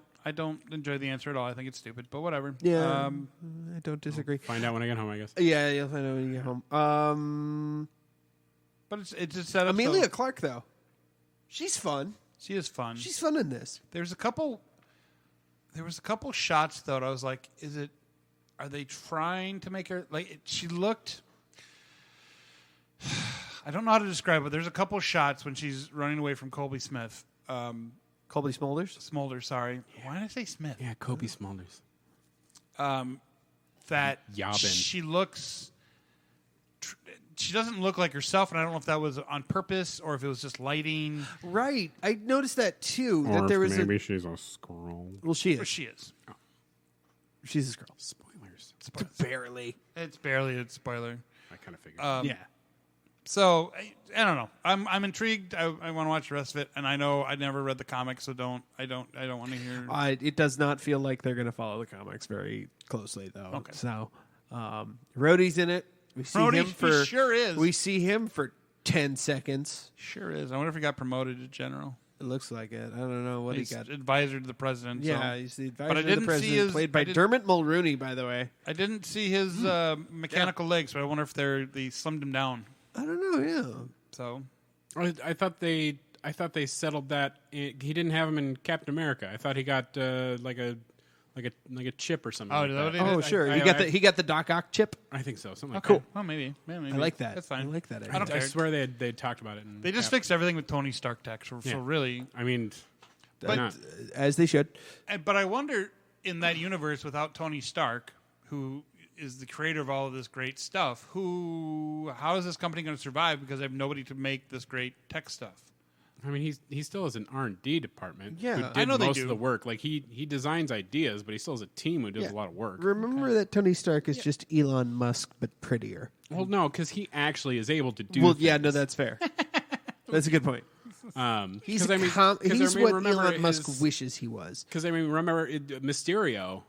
[SPEAKER 2] enjoy the answer at all. I think it's stupid, but whatever.
[SPEAKER 1] Yeah, I don't disagree.
[SPEAKER 5] Find out when I get home, I guess.
[SPEAKER 1] Yeah, you'll find out when you get home.
[SPEAKER 2] But it's a setup.
[SPEAKER 1] Amelia
[SPEAKER 2] so
[SPEAKER 1] Clarke, though, she's fun.
[SPEAKER 2] she is fun.
[SPEAKER 1] She's fun in this.
[SPEAKER 2] There was a couple shots though. I was like, are they trying to make her like? She looked. I don't know how to describe it. There's a couple shots when she's running away from Colby Smith.
[SPEAKER 1] Colby Smulders.
[SPEAKER 2] Smolder, sorry. Why did I say Smith?
[SPEAKER 5] Yeah, Kobe Smulders.
[SPEAKER 2] That
[SPEAKER 5] Yabin.
[SPEAKER 2] she looks. she doesn't look like herself, and I don't know if that was on purpose or if it was just lighting.
[SPEAKER 1] Right. I noticed that too.
[SPEAKER 5] Or
[SPEAKER 1] that there was
[SPEAKER 5] maybe she's a scroll.
[SPEAKER 1] Well, she
[SPEAKER 2] Or
[SPEAKER 1] is.
[SPEAKER 2] she is.
[SPEAKER 1] She's a girl.
[SPEAKER 5] Spoilers.
[SPEAKER 1] Barely.
[SPEAKER 2] It's barely a spoiler.
[SPEAKER 5] I kind of figured.
[SPEAKER 1] Yeah.
[SPEAKER 2] So I don't know. I'm intrigued. I want to watch the rest of it, and I know I never read the comics, so I don't want to hear.
[SPEAKER 1] It does not feel like they're going to follow the comics very closely, though.
[SPEAKER 2] Okay.
[SPEAKER 1] So, Rhodey's in it. We see
[SPEAKER 2] Rhodey,
[SPEAKER 1] him
[SPEAKER 2] he
[SPEAKER 1] for
[SPEAKER 2] sure is.
[SPEAKER 1] We see him for 10 seconds.
[SPEAKER 2] Sure is. I wonder if he got promoted to general.
[SPEAKER 1] It looks like it. I don't know what
[SPEAKER 2] He's
[SPEAKER 1] he got.
[SPEAKER 2] advisor to the president.
[SPEAKER 1] Yeah,
[SPEAKER 2] so.
[SPEAKER 1] he's the advisor
[SPEAKER 2] But I
[SPEAKER 1] to
[SPEAKER 2] didn't
[SPEAKER 1] the
[SPEAKER 2] see
[SPEAKER 1] president,
[SPEAKER 2] his-
[SPEAKER 1] played
[SPEAKER 2] I
[SPEAKER 1] by
[SPEAKER 2] didn't-
[SPEAKER 1] Dermot Mulrooney, by the way.
[SPEAKER 2] I didn't see his mechanical legs, but I wonder if they slimmed him down.
[SPEAKER 1] I don't know. Yeah.
[SPEAKER 2] So
[SPEAKER 5] I thought they settled that. He didn't have him in Captain America. I thought he got like a chip or something.
[SPEAKER 2] Oh,
[SPEAKER 5] like
[SPEAKER 2] is that what
[SPEAKER 5] that.
[SPEAKER 2] it is?
[SPEAKER 1] Oh, sure.
[SPEAKER 5] I-
[SPEAKER 1] he got the Doc Ock chip.
[SPEAKER 5] I think so. Something like
[SPEAKER 2] okay.
[SPEAKER 5] that.
[SPEAKER 2] Well, maybe.
[SPEAKER 1] I like that.
[SPEAKER 2] That's fine.
[SPEAKER 1] I like that.
[SPEAKER 2] I don't
[SPEAKER 5] I
[SPEAKER 2] care.
[SPEAKER 5] swear they talked about it.
[SPEAKER 2] They just fixed everything with Tony Stark tech. So
[SPEAKER 5] Yeah.
[SPEAKER 2] really,
[SPEAKER 5] I mean,
[SPEAKER 2] But-
[SPEAKER 5] not.
[SPEAKER 1] As they should.
[SPEAKER 2] but I wonder in that universe without Tony Stark, who is the creator of all of this great stuff, how is this company going to survive? Because they have nobody to make this great tech stuff.
[SPEAKER 5] I mean, he still has an R&D department.
[SPEAKER 1] Yeah.
[SPEAKER 5] who did
[SPEAKER 2] I know they
[SPEAKER 5] most
[SPEAKER 2] do.
[SPEAKER 5] of the work. Like he designs ideas, but he still has a team who does
[SPEAKER 1] Yeah.
[SPEAKER 5] a lot of work.
[SPEAKER 1] Remember that Tony Stark is just Elon Musk, but prettier.
[SPEAKER 5] Well, no, because he actually is able to do.
[SPEAKER 1] Well,
[SPEAKER 5] things.
[SPEAKER 1] yeah, no, that's fair. That's a good point.
[SPEAKER 5] He's
[SPEAKER 1] He's what Elon Musk wishes he was.
[SPEAKER 5] Because I mean, remember Mysterio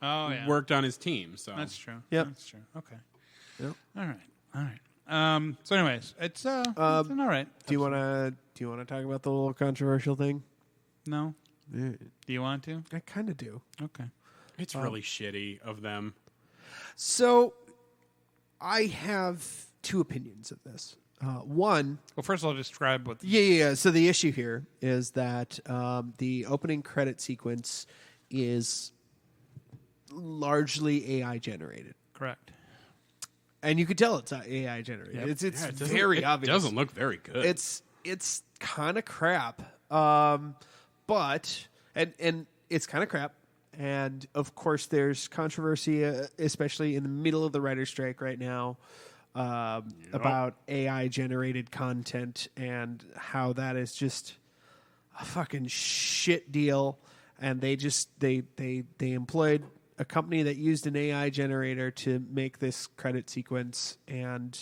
[SPEAKER 5] worked on his team. So
[SPEAKER 2] That's true.
[SPEAKER 1] Yep.
[SPEAKER 2] That's true. Okay.
[SPEAKER 1] Yep.
[SPEAKER 2] All right. So, anyways, it's all right.
[SPEAKER 1] Do you want to talk about the little controversial thing?
[SPEAKER 2] No. Do you want to?
[SPEAKER 1] I kind of do.
[SPEAKER 2] Okay.
[SPEAKER 5] it's really shitty of them.
[SPEAKER 1] So, I have two opinions of this. One,
[SPEAKER 2] Well, first I'll describe what.
[SPEAKER 1] yeah. So the issue here is that the opening credit sequence is largely AI generated,
[SPEAKER 2] Correct.
[SPEAKER 1] and you could tell it's AI generated.
[SPEAKER 2] Yep.
[SPEAKER 1] It's
[SPEAKER 5] Yeah, it doesn't-
[SPEAKER 1] very obvious.
[SPEAKER 5] It doesn't look very good.
[SPEAKER 1] It's kind of crap. But and it's kind of crap. And of course, there's controversy, especially in the middle of the writer's strike right now, about AI generated content and how that is just a fucking shit deal. And they employed a company that used an AI generator to make this credit sequence, and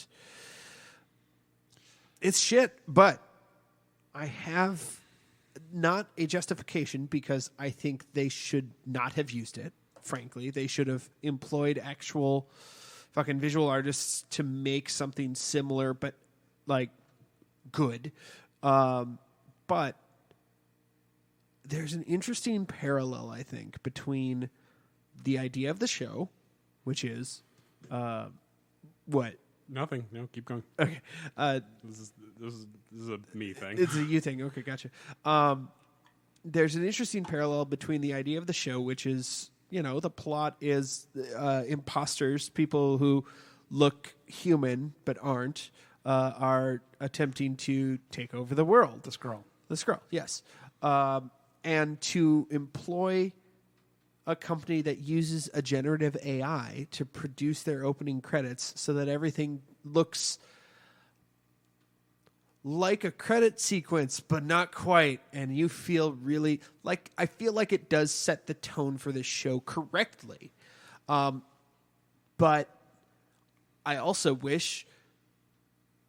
[SPEAKER 1] it's shit. But I have not a justification because I think they should not have used it. Frankly, they should have employed actual fucking visual artists to make something similar, but like good. But there's an interesting parallel, I think, between the idea of the show, which is what?
[SPEAKER 5] Nothing. No, keep going.
[SPEAKER 1] Okay.
[SPEAKER 5] This is a me thing.
[SPEAKER 1] It's a you thing. Okay, gotcha. There's an interesting parallel between the idea of the show, which is, the plot is imposters, people who look human but aren't, are attempting to take over the world.
[SPEAKER 2] The scroll.
[SPEAKER 1] The Skrull, yes. And to employ a company that uses a generative AI to produce their opening credits so that everything looks like a credit sequence, but not quite. And you feel really like, I feel like it does set the tone for this show correctly. But I also wish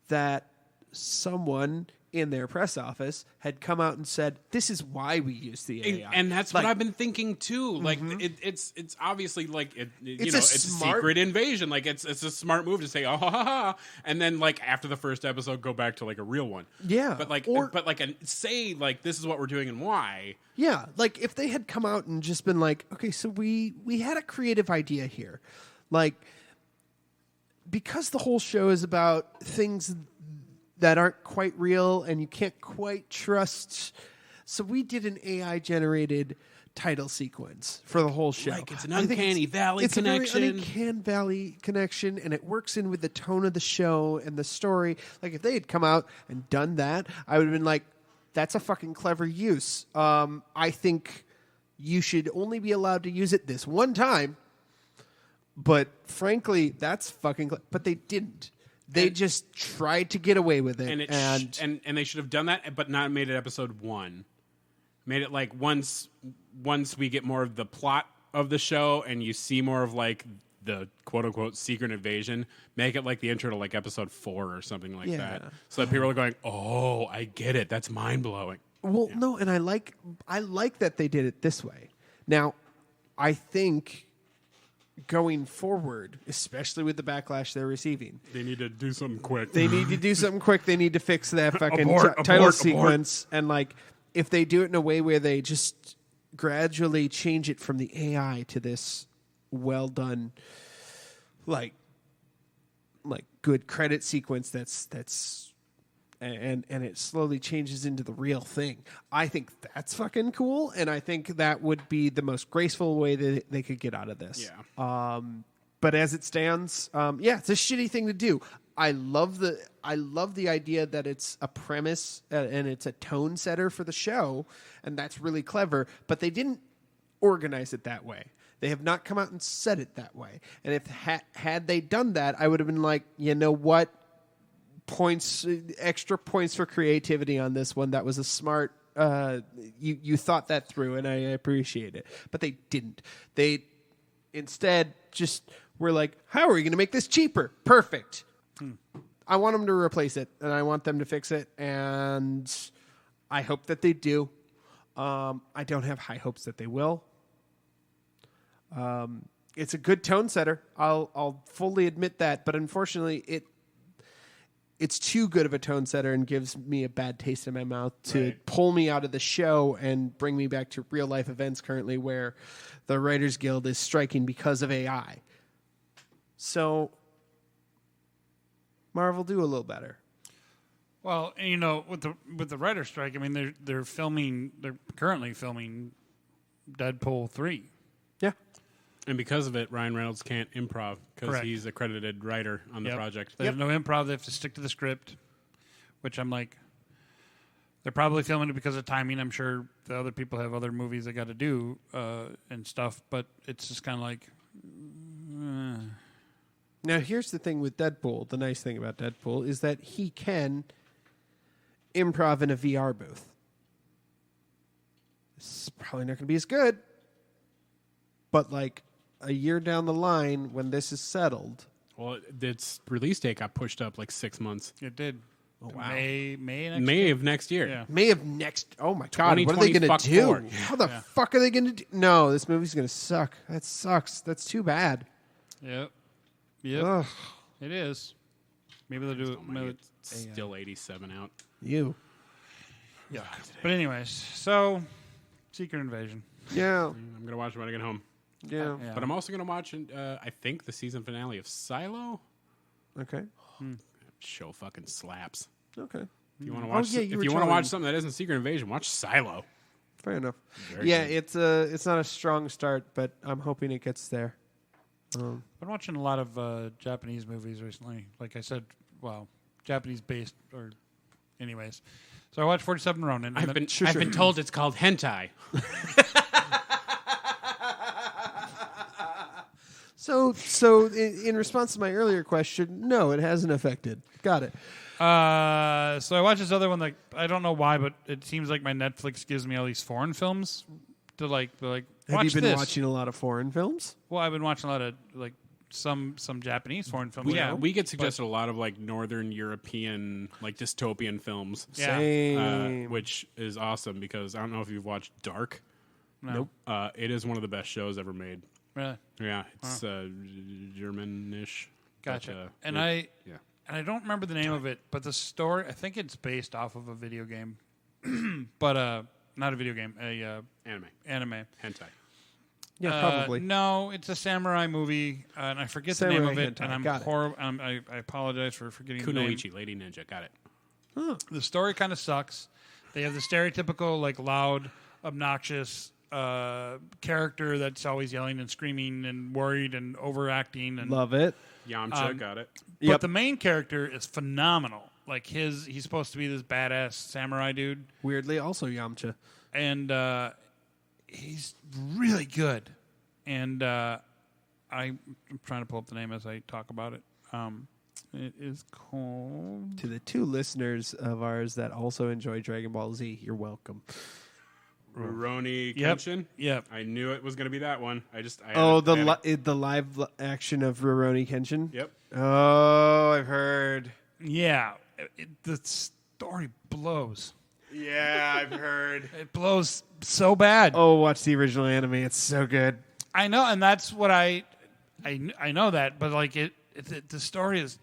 [SPEAKER 1] that someone in their press office had come out and said, this is why we use the AI.
[SPEAKER 5] And that's
[SPEAKER 1] Like,
[SPEAKER 5] what I've been thinking too. Like it's obviously like it's
[SPEAKER 1] a
[SPEAKER 5] a
[SPEAKER 1] smart-
[SPEAKER 5] secret invasion. Like it's a smart move to say oh ha ha ha, and then like after the first episode go back to like a real one.
[SPEAKER 1] Yeah,
[SPEAKER 5] but like
[SPEAKER 1] or-
[SPEAKER 5] say like this is what we're doing and why.
[SPEAKER 1] Yeah, like if they had come out and just been like, okay, so we had a creative idea here. Like, because the whole show is about things that aren't quite real and you can't quite trust. So we did an AI-generated title sequence for the whole show.
[SPEAKER 5] Like it's an
[SPEAKER 1] I think
[SPEAKER 5] uncanny valley
[SPEAKER 1] it's
[SPEAKER 5] connection.
[SPEAKER 1] a very uncanny valley connection, and it works in with the tone of the show and the story. Like if they had come out and done that, I would have been like, that's a fucking clever use. I think you should only be allowed to use it this one time. But frankly, that's fucking... But they didn't. They just tried to get away with it,
[SPEAKER 5] and they should have done that, but not made it episode 1. Made it like once we get more of the plot of the show, and you see more of like the quote unquote secret invasion. Make it like the intro to like episode 4 or something like that, so that people are going, "Oh, I get it. That's mind blowing."
[SPEAKER 1] Well, no, and I like that they did it this way. Now, I think going forward, especially with the backlash they're receiving,
[SPEAKER 5] they need to do something quick.
[SPEAKER 1] They need to do something quick. They need to fix that fucking title sequence. And like, if they do it in a way where they just gradually change it from the AI to this well done, like good credit sequence that's and it slowly changes into the real thing. I think that's fucking cool, and I think that would be the most graceful way that they could get out of this.
[SPEAKER 5] Yeah.
[SPEAKER 1] But as it stands, it's a shitty thing to do. I love the idea that it's a premise and it's a tone setter for the show, and that's really clever. But they didn't organize it that way. They have not come out and said it that way. And if had they done that, I would have been like, you know what? Extra points for creativity on this one. That was a smart. You thought that through, and I appreciate it. But they didn't. They instead just were like, "How are we going to make this cheaper?" Perfect. I want them to replace it, and I want them to fix it, and I hope that they do. I don't have high hopes that they will. It's a good tone setter. I'll fully admit that, but unfortunately, it's too good of a tone setter and gives me a bad taste in my mouth to pull me out of the show and bring me back to real life events currently where the Writers Guild is striking because of AI. So Marvel, do a little better.
[SPEAKER 2] Well, you know, with the writer strike, I mean, they're currently filming Deadpool 3.
[SPEAKER 1] Yeah.
[SPEAKER 5] And because of it, Ryan Reynolds can't improv because he's a credited writer on the project.
[SPEAKER 2] There's no improv. They have to stick to the script, which I'm like, they're probably filming it because of timing. I'm sure the other people have other movies they got to do and stuff, but it's just kind of like...
[SPEAKER 1] Now, here's the thing with Deadpool. The nice thing about Deadpool is that he can improv in a VR booth. It's probably not going to be as good, but like a year down the line when this is settled...
[SPEAKER 5] Well, its release date got pushed up like 6 months.
[SPEAKER 2] It did.
[SPEAKER 1] Oh, wow.
[SPEAKER 5] May of next year.
[SPEAKER 2] Yeah.
[SPEAKER 1] May of next... Oh, my God. What are they going to do?
[SPEAKER 5] Forward.
[SPEAKER 1] How the fuck are they going to do... No, this movie's going to suck. That sucks. That's too bad.
[SPEAKER 2] Yep.
[SPEAKER 1] Ugh.
[SPEAKER 2] It is. Maybe they'll do it. Maybe
[SPEAKER 5] It's still 87 out.
[SPEAKER 1] You.
[SPEAKER 2] Yeah. But anyways, so Secret Invasion.
[SPEAKER 1] Yeah.
[SPEAKER 5] I'm going to watch it when I get home.
[SPEAKER 1] Yeah.
[SPEAKER 5] But I'm also going to watch, I think, the season finale of Silo.
[SPEAKER 1] Okay.
[SPEAKER 5] Show fucking slaps.
[SPEAKER 1] Okay.
[SPEAKER 5] If you want to watch, if you want to watch something that isn't Secret Invasion, watch Silo.
[SPEAKER 1] Fair enough.
[SPEAKER 5] Very good.
[SPEAKER 1] It's not a strong start, but I'm hoping it gets there.
[SPEAKER 2] Been watching a lot of Japanese movies recently. Like I said, Japanese based, or anyways. So I watched 47 Ronin.
[SPEAKER 5] I've been told it's called hentai.
[SPEAKER 1] So in response to my earlier question, no, it hasn't affected. Got it.
[SPEAKER 2] So I watched this other one. Like I don't know why, but it seems like my Netflix gives me all these foreign films to like.
[SPEAKER 1] Have you been
[SPEAKER 2] this.
[SPEAKER 1] watching a lot of foreign films?
[SPEAKER 2] Well, I've been watching a lot of like some Japanese foreign films.
[SPEAKER 5] We get suggested a lot of like Northern European like dystopian films.
[SPEAKER 2] Yeah.
[SPEAKER 1] Same.
[SPEAKER 5] Which is awesome because I don't know if you've watched Dark.
[SPEAKER 2] No.
[SPEAKER 1] Nope.
[SPEAKER 5] It is one of the best shows ever made.
[SPEAKER 2] Really?
[SPEAKER 5] Yeah, it's German-ish.
[SPEAKER 2] Gotcha.
[SPEAKER 5] But,
[SPEAKER 2] And I don't remember the name of it, but the story, I think it's based off of a video game, but not a video game, anime.
[SPEAKER 5] Hentai.
[SPEAKER 1] Yeah, probably.
[SPEAKER 2] No, it's a samurai movie, and I forget the name of it, and I'm horrible. I apologize for forgetting the name.
[SPEAKER 5] Kunoichi, Lady Ninja, got it.
[SPEAKER 1] Huh.
[SPEAKER 2] The story kind of sucks. They have the stereotypical, like, loud, obnoxious character that's always yelling and screaming and worried and overacting. And
[SPEAKER 1] Love it.
[SPEAKER 5] Yamcha, got it.
[SPEAKER 2] But the main character is phenomenal. Like he's supposed to be this badass samurai dude.
[SPEAKER 1] Weirdly, also Yamcha.
[SPEAKER 2] And he's really good. And I'm trying to pull up the name as I talk about it. It is called...
[SPEAKER 1] To the 2 listeners of ours that also enjoy Dragon Ball Z, you're welcome.
[SPEAKER 5] Rurouni
[SPEAKER 2] Yep.
[SPEAKER 5] Kenshin.
[SPEAKER 2] Yep.
[SPEAKER 5] I knew it was going to be that one.
[SPEAKER 1] The live action of Rurouni Kenshin?
[SPEAKER 5] Yep.
[SPEAKER 1] Oh, I've heard.
[SPEAKER 2] Yeah. The story blows.
[SPEAKER 1] Yeah, I've heard.
[SPEAKER 2] It blows so bad.
[SPEAKER 1] Oh, watch the original anime. It's so good.
[SPEAKER 2] I know, and that's what I know that, but like the story is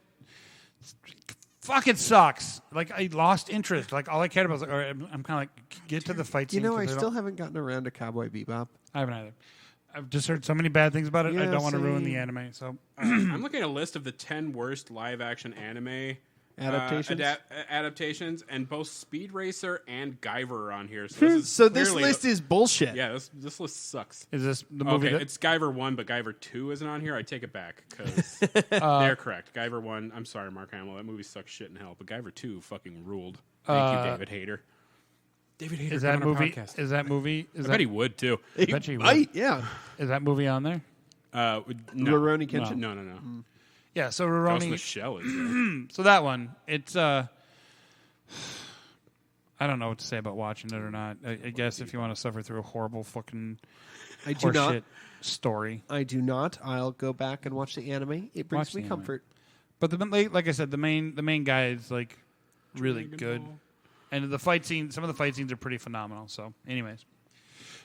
[SPEAKER 2] fucking sucks. Like I lost interest. Like all I cared about was like, all right, I'm kind of like get to the fight scene.
[SPEAKER 1] You know, I still haven't gotten around to Cowboy Bebop.
[SPEAKER 2] I haven't either. I've just heard so many bad things about it. I
[SPEAKER 1] Yeah,
[SPEAKER 2] don't want to ruin
[SPEAKER 1] same.
[SPEAKER 2] the anime. So
[SPEAKER 5] I'm looking at a list of the 10 worst live-action anime
[SPEAKER 1] Adaptations?
[SPEAKER 5] and both Speed Racer and Guyver are on here. So this,
[SPEAKER 1] This list is bullshit.
[SPEAKER 5] Yeah, this list sucks.
[SPEAKER 2] is this the movie?
[SPEAKER 5] Okay,
[SPEAKER 2] that,
[SPEAKER 5] it's Guyver 1, but Guyver 2 isn't on here. I take it back because they're correct. Guyver 1, I'm sorry, Mark Hamill, that movie sucks shit in hell, but Guyver 2 fucking ruled. Thank you, David Hayter. David Hayter,
[SPEAKER 2] is that
[SPEAKER 5] come on our
[SPEAKER 2] movie?
[SPEAKER 5] podcast.
[SPEAKER 2] Is that movie?
[SPEAKER 5] I bet he would, too.
[SPEAKER 2] I bet you would.
[SPEAKER 1] Right? Yeah.
[SPEAKER 2] Is that movie on there?
[SPEAKER 5] No.
[SPEAKER 1] Rurouni Kenshin?
[SPEAKER 5] No.
[SPEAKER 2] Yeah. So
[SPEAKER 5] Ghost in
[SPEAKER 2] Rurouni.
[SPEAKER 5] the Shell is there.
[SPEAKER 2] So that one, it's I don't know what to say about watching it or not. I guess if you want to suffer through a horrible fucking
[SPEAKER 1] I do not.
[SPEAKER 2] horseshit story.
[SPEAKER 1] I do not. I'll go back and watch the anime. It brings
[SPEAKER 2] Watch
[SPEAKER 1] me
[SPEAKER 2] the
[SPEAKER 1] comfort.
[SPEAKER 2] But like I said, the main guy is like really good, and the fight scene. Some of the fight scenes are pretty phenomenal. So, anyways,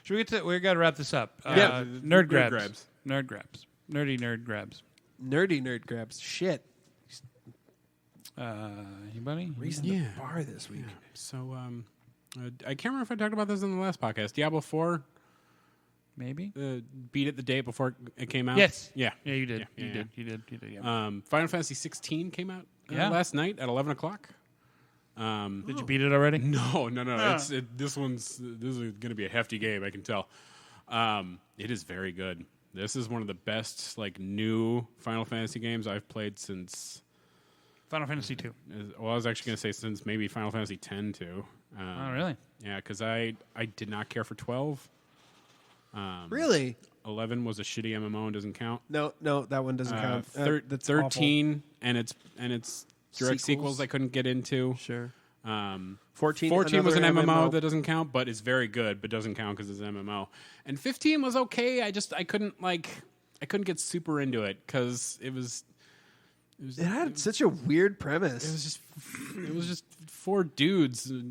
[SPEAKER 2] should we get to? We got to wrap this up.
[SPEAKER 1] Yeah.
[SPEAKER 2] Nerd grabs. Nerdy nerd grabs.
[SPEAKER 1] Nerdy nerd grabs. Shit.
[SPEAKER 2] Anybody?
[SPEAKER 1] Raising the bar this week.
[SPEAKER 5] So, I can't remember if I talked about this in the last podcast. Diablo 4
[SPEAKER 2] Maybe.
[SPEAKER 5] beat it the day before it came out.
[SPEAKER 2] Yes.
[SPEAKER 5] Yeah.
[SPEAKER 2] Yeah, you did.
[SPEAKER 5] Yeah,
[SPEAKER 2] You
[SPEAKER 5] yeah.
[SPEAKER 2] did. Yeah.
[SPEAKER 5] Final Fantasy 16 came out last night at 11 o'clock.
[SPEAKER 2] Did you beat it already?
[SPEAKER 5] No. This is going to be a hefty game, I can tell. It is very good. This is one of the best new Final Fantasy games I've played since...
[SPEAKER 2] Final Fantasy 2.
[SPEAKER 5] Well, I was actually going to say since maybe Final Fantasy 10 too.
[SPEAKER 2] Oh, really?
[SPEAKER 5] Yeah, because I did not care for 12.
[SPEAKER 1] Really?
[SPEAKER 5] 11 was a shitty MMO and doesn't count.
[SPEAKER 1] No, that one doesn't count. That's
[SPEAKER 5] 13 and it's direct sequels I couldn't get into.
[SPEAKER 1] Sure.
[SPEAKER 5] 14
[SPEAKER 1] another
[SPEAKER 5] was an MMO
[SPEAKER 1] MMO
[SPEAKER 5] that doesn't count, but it's very good, but doesn't count because it's an MMO. And 15 was okay. I couldn't get super into it because it
[SPEAKER 1] had such a weird premise.
[SPEAKER 5] It was just 4 dudes. It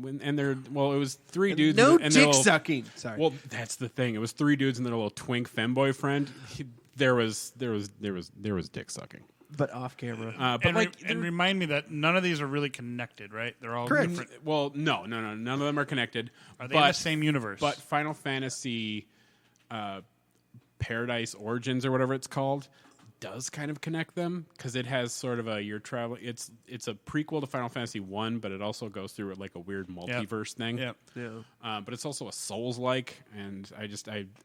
[SPEAKER 5] was 3 dudes.
[SPEAKER 1] No
[SPEAKER 5] and
[SPEAKER 1] dick sucking. Sorry.
[SPEAKER 5] Well, that's the thing. It was 3 dudes and their little twink femboy friend. There was dick sucking.
[SPEAKER 1] But off camera.
[SPEAKER 2] And remind me that none of these are really connected, right? They're all
[SPEAKER 1] Correct.
[SPEAKER 2] different.
[SPEAKER 5] Well, no. None of them are connected.
[SPEAKER 2] Are they in the same universe?
[SPEAKER 5] But Final Fantasy Paradise Origins or whatever it's called does kind of connect them because it has sort of you're traveling. It's a prequel to Final Fantasy 1, but it also goes through a weird multiverse thing.
[SPEAKER 2] Yeah.
[SPEAKER 5] But it's also a Souls-like, and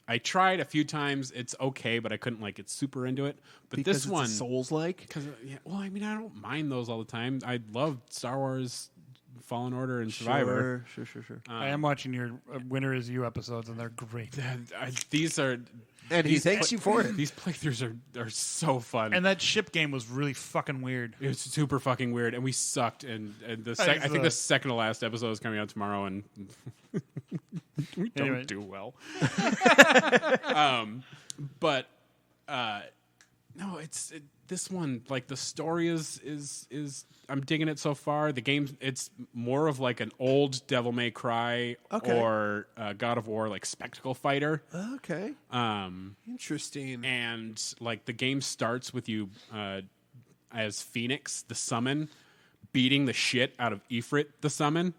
[SPEAKER 5] I tried a few times. It's okay, but I couldn't get super into it. But
[SPEAKER 1] because
[SPEAKER 5] this
[SPEAKER 1] it's
[SPEAKER 5] one,
[SPEAKER 1] a Souls-like?
[SPEAKER 5] I don't mind those all the time. I love Star Wars Fallen Order and Survivor.
[SPEAKER 1] Sure.
[SPEAKER 2] I am watching your Winter Is You episodes, and they're great.
[SPEAKER 5] These are...
[SPEAKER 1] And he thanks you for it.
[SPEAKER 5] These playthroughs are so fun.
[SPEAKER 2] And that ship game was really fucking weird.
[SPEAKER 5] It was super fucking weird, and we sucked. And I think the second to last episode is coming out tomorrow, and we don't do well. But no, this one. The story is I'm digging it so far. The game, it's more of an old Devil May Cry or God of War spectacle fighter.
[SPEAKER 1] Okay. Interesting.
[SPEAKER 5] And the game starts with you as Phoenix, the summon, beating the shit out of Ifrit, the summon.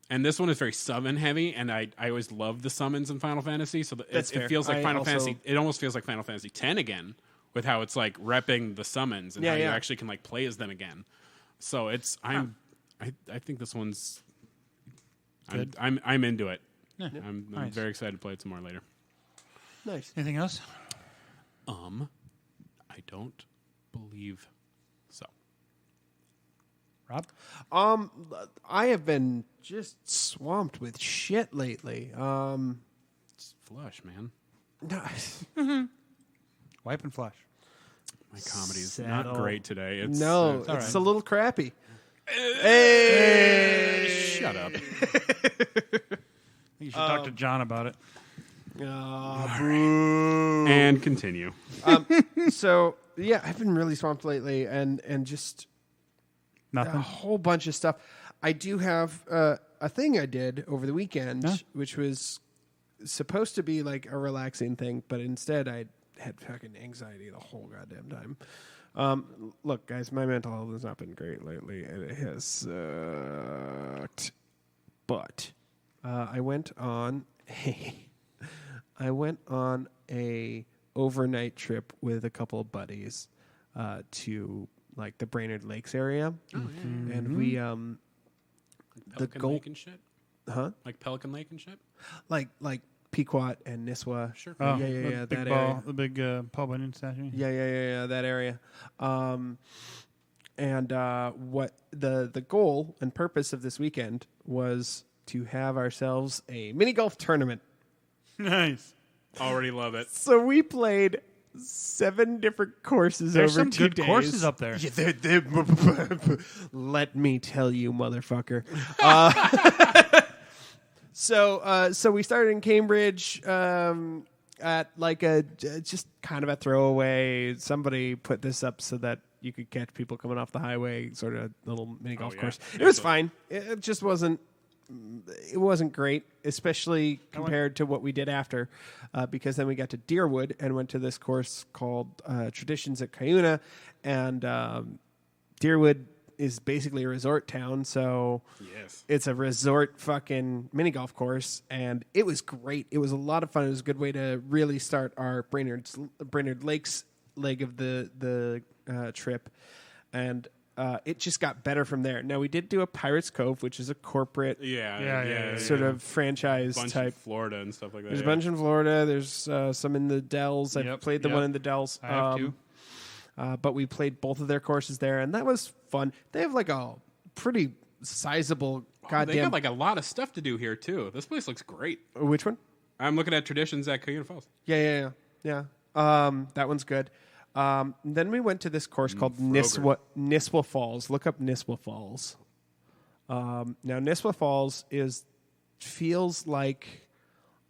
[SPEAKER 5] And this one is very summon heavy, and I always love the summons in Final Fantasy. So it feels like Final Fantasy. It almost feels like Final Fantasy X again, with how it's repping the summons and how you actually can play as them again. So it's I think this one's good. I'm into it.
[SPEAKER 2] Yeah.
[SPEAKER 5] I'm
[SPEAKER 2] Nice.
[SPEAKER 5] very excited to play it some more later.
[SPEAKER 1] Nice.
[SPEAKER 2] Anything else?
[SPEAKER 5] I don't believe so.
[SPEAKER 2] Rob?
[SPEAKER 1] I have been just swamped with shit lately.
[SPEAKER 5] It's flush, man.
[SPEAKER 2] Wipe and flush.
[SPEAKER 5] My comedy's not great today. It's,
[SPEAKER 1] it's a little crappy.
[SPEAKER 5] Hey! Shut up.
[SPEAKER 2] You should talk to John about it.
[SPEAKER 5] And continue.
[SPEAKER 1] So, yeah, I've been really swamped lately and just
[SPEAKER 2] Nothing.
[SPEAKER 1] a whole bunch of stuff. I do have a thing I did over the weekend, which was supposed to be like a relaxing thing, but instead I had fucking anxiety the whole goddamn time. Look, guys, my mental health has not been great lately, and it has sucked. But I went on a overnight trip with a couple of buddies to like the Brainerd Lakes area, and we
[SPEAKER 5] Pelican Lake and shit?
[SPEAKER 1] Huh?
[SPEAKER 5] Like Pelican Lake and shit?
[SPEAKER 1] Like Pequot and Nisswa.
[SPEAKER 5] Sure.
[SPEAKER 2] Oh,
[SPEAKER 1] yeah,
[SPEAKER 2] the big
[SPEAKER 1] that
[SPEAKER 2] ball,
[SPEAKER 1] area.
[SPEAKER 2] the big Paul Bunyan statue.
[SPEAKER 1] Yeah, that area. And what the goal and purpose of this weekend was to have ourselves a mini golf tournament.
[SPEAKER 2] Nice.
[SPEAKER 5] Already love it.
[SPEAKER 1] So we played 7 different courses
[SPEAKER 2] There's
[SPEAKER 1] over
[SPEAKER 2] some
[SPEAKER 1] 2
[SPEAKER 2] good
[SPEAKER 1] days.
[SPEAKER 2] courses up there.
[SPEAKER 1] Yeah, let me tell you, motherfucker. So we started in Cambridge at like just kind of a throwaway. Somebody put this up so that you could catch people coming off the highway, sort of little mini golf course. It was fine. It just wasn't. It wasn't great, especially compared to what we did after, because then we got to Deerwood and went to this course called Traditions at Cuyuna, and Deerwood is basically a resort town, so it's a resort fucking mini golf course, and it was great. It was a lot of fun. It was a good way to really start our Brainerd Lakes leg of the trip, and it just got better from there. Now, we did do a Pirates Cove, which is a corporate sort of franchise
[SPEAKER 5] bunch
[SPEAKER 1] type.
[SPEAKER 5] In Florida and stuff like that.
[SPEAKER 1] There's a bunch in Florida. There's some in the Dells. I've played the one in the Dells.
[SPEAKER 2] I have too.
[SPEAKER 1] But we played both of their courses there, and that was fun. They have like a pretty sizable
[SPEAKER 5] They got like a lot of stuff to do here, too. This place looks great.
[SPEAKER 1] Which one?
[SPEAKER 5] I'm looking at Traditions at Cuyuna Falls.
[SPEAKER 1] Yeah. That one's good. Then we went to this course called Nisswa Falls. Look up Nisswa Falls. Now, Nisswa Falls feels like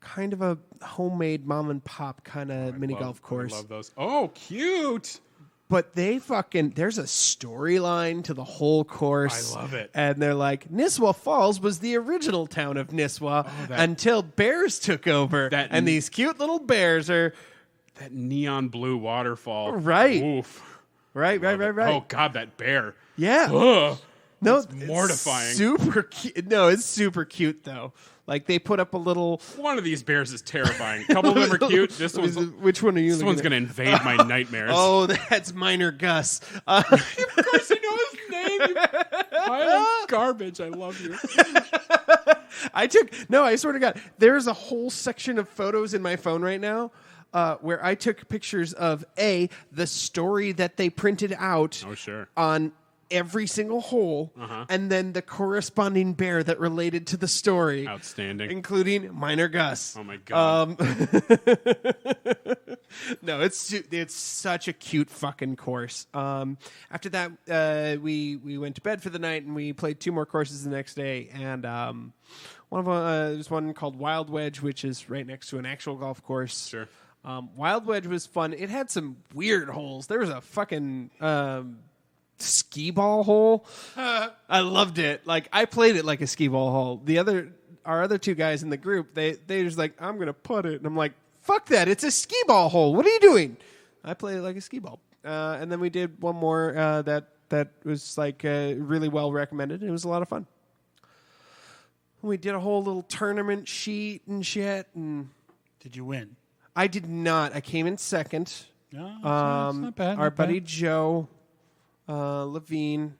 [SPEAKER 1] kind of a homemade mom and pop kind of mini golf course.
[SPEAKER 5] I love those. Oh, cute.
[SPEAKER 1] But there's a storyline to the whole course.
[SPEAKER 5] I love it.
[SPEAKER 1] And they're like, Nisswa Falls was the original town of Nisswa until bears took over. And these cute little bears are...
[SPEAKER 5] That neon blue waterfall.
[SPEAKER 1] Right.
[SPEAKER 5] Oof.
[SPEAKER 1] Right.
[SPEAKER 5] Oh, God, that bear.
[SPEAKER 1] Yeah.
[SPEAKER 5] Ugh.
[SPEAKER 1] No,
[SPEAKER 5] it's mortifying.
[SPEAKER 1] Super cute. No, it's super cute, though. Like, they put up a little...
[SPEAKER 5] One of these bears is terrifying. A couple of them are cute. This one's...
[SPEAKER 1] Which one are you
[SPEAKER 5] This one's going to invade my nightmares.
[SPEAKER 1] Oh, that's Minor Gus.
[SPEAKER 5] Of course you know his name, you pile of garbage. I love you.
[SPEAKER 1] I swear to God, there's a whole section of photos in my phone right now where I took pictures of, the story that they printed out on every single hole, and then the corresponding bear that related to the story.
[SPEAKER 5] Outstanding.
[SPEAKER 1] Including Minor Gus.
[SPEAKER 5] Oh, my God.
[SPEAKER 1] No, it's such a cute fucking course. After that, we went to bed for the night, and we played 2 more courses the next day, and one of them, there's one called Wild Wedge, which is right next to an actual golf course.
[SPEAKER 5] Sure.
[SPEAKER 1] Wild Wedge was fun. It had some weird holes. There was a fucking skee ball hole. I loved it. Like, I played it like a skee ball hole. Our other 2 guys in the group, they just like, I'm gonna putt it, and I'm like, fuck that! It's a skee ball hole. What are you doing? I played it like a skee ball. And then we did one more that was like really well recommended. It was a lot of fun. We did a whole little tournament sheet and shit. And
[SPEAKER 2] did you win?
[SPEAKER 1] I did not. I came in second.
[SPEAKER 2] No, it's not bad.
[SPEAKER 1] Our buddy Joe Levine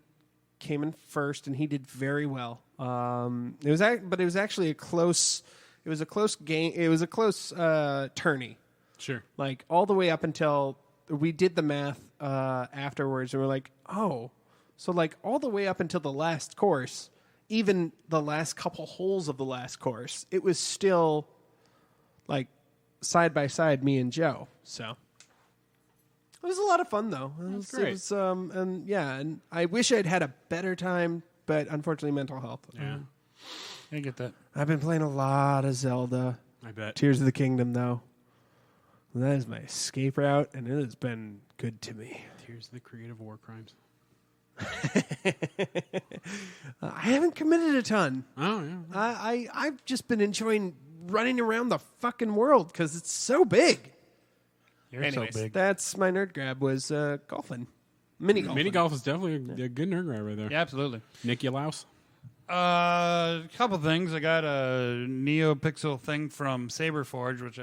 [SPEAKER 1] came in first, and he did very well. It was actually a close. It was a close game. It was a close tourney.
[SPEAKER 5] Sure.
[SPEAKER 1] Like all the way up until we did the math afterwards, and we're like, oh, so like all the way up until the last course, even the last couple holes of the last course, it was still like side by side, me and Joe. So It was a lot of fun, though.
[SPEAKER 5] That's great.
[SPEAKER 1] And I wish I'd had a better time, but unfortunately, mental health.
[SPEAKER 5] Yeah.
[SPEAKER 2] I get that.
[SPEAKER 1] I've been playing a lot of Zelda.
[SPEAKER 5] I bet.
[SPEAKER 1] Tears of the Kingdom, though. That is my escape route, and it has been good to me.
[SPEAKER 5] Tears of the creative war crimes.
[SPEAKER 1] I haven't committed a ton.
[SPEAKER 5] Oh, yeah.
[SPEAKER 1] I've just been enjoying running around the fucking world because it's so big.
[SPEAKER 2] Anyways, so big.
[SPEAKER 1] That's my nerd grab was golfing. Mini golf.
[SPEAKER 5] Mini golf is definitely a good nerd grab right there.
[SPEAKER 2] Yeah, absolutely.
[SPEAKER 5] Nicky Louse.
[SPEAKER 2] A couple things. I got a NeoPixel thing from Saberforge, which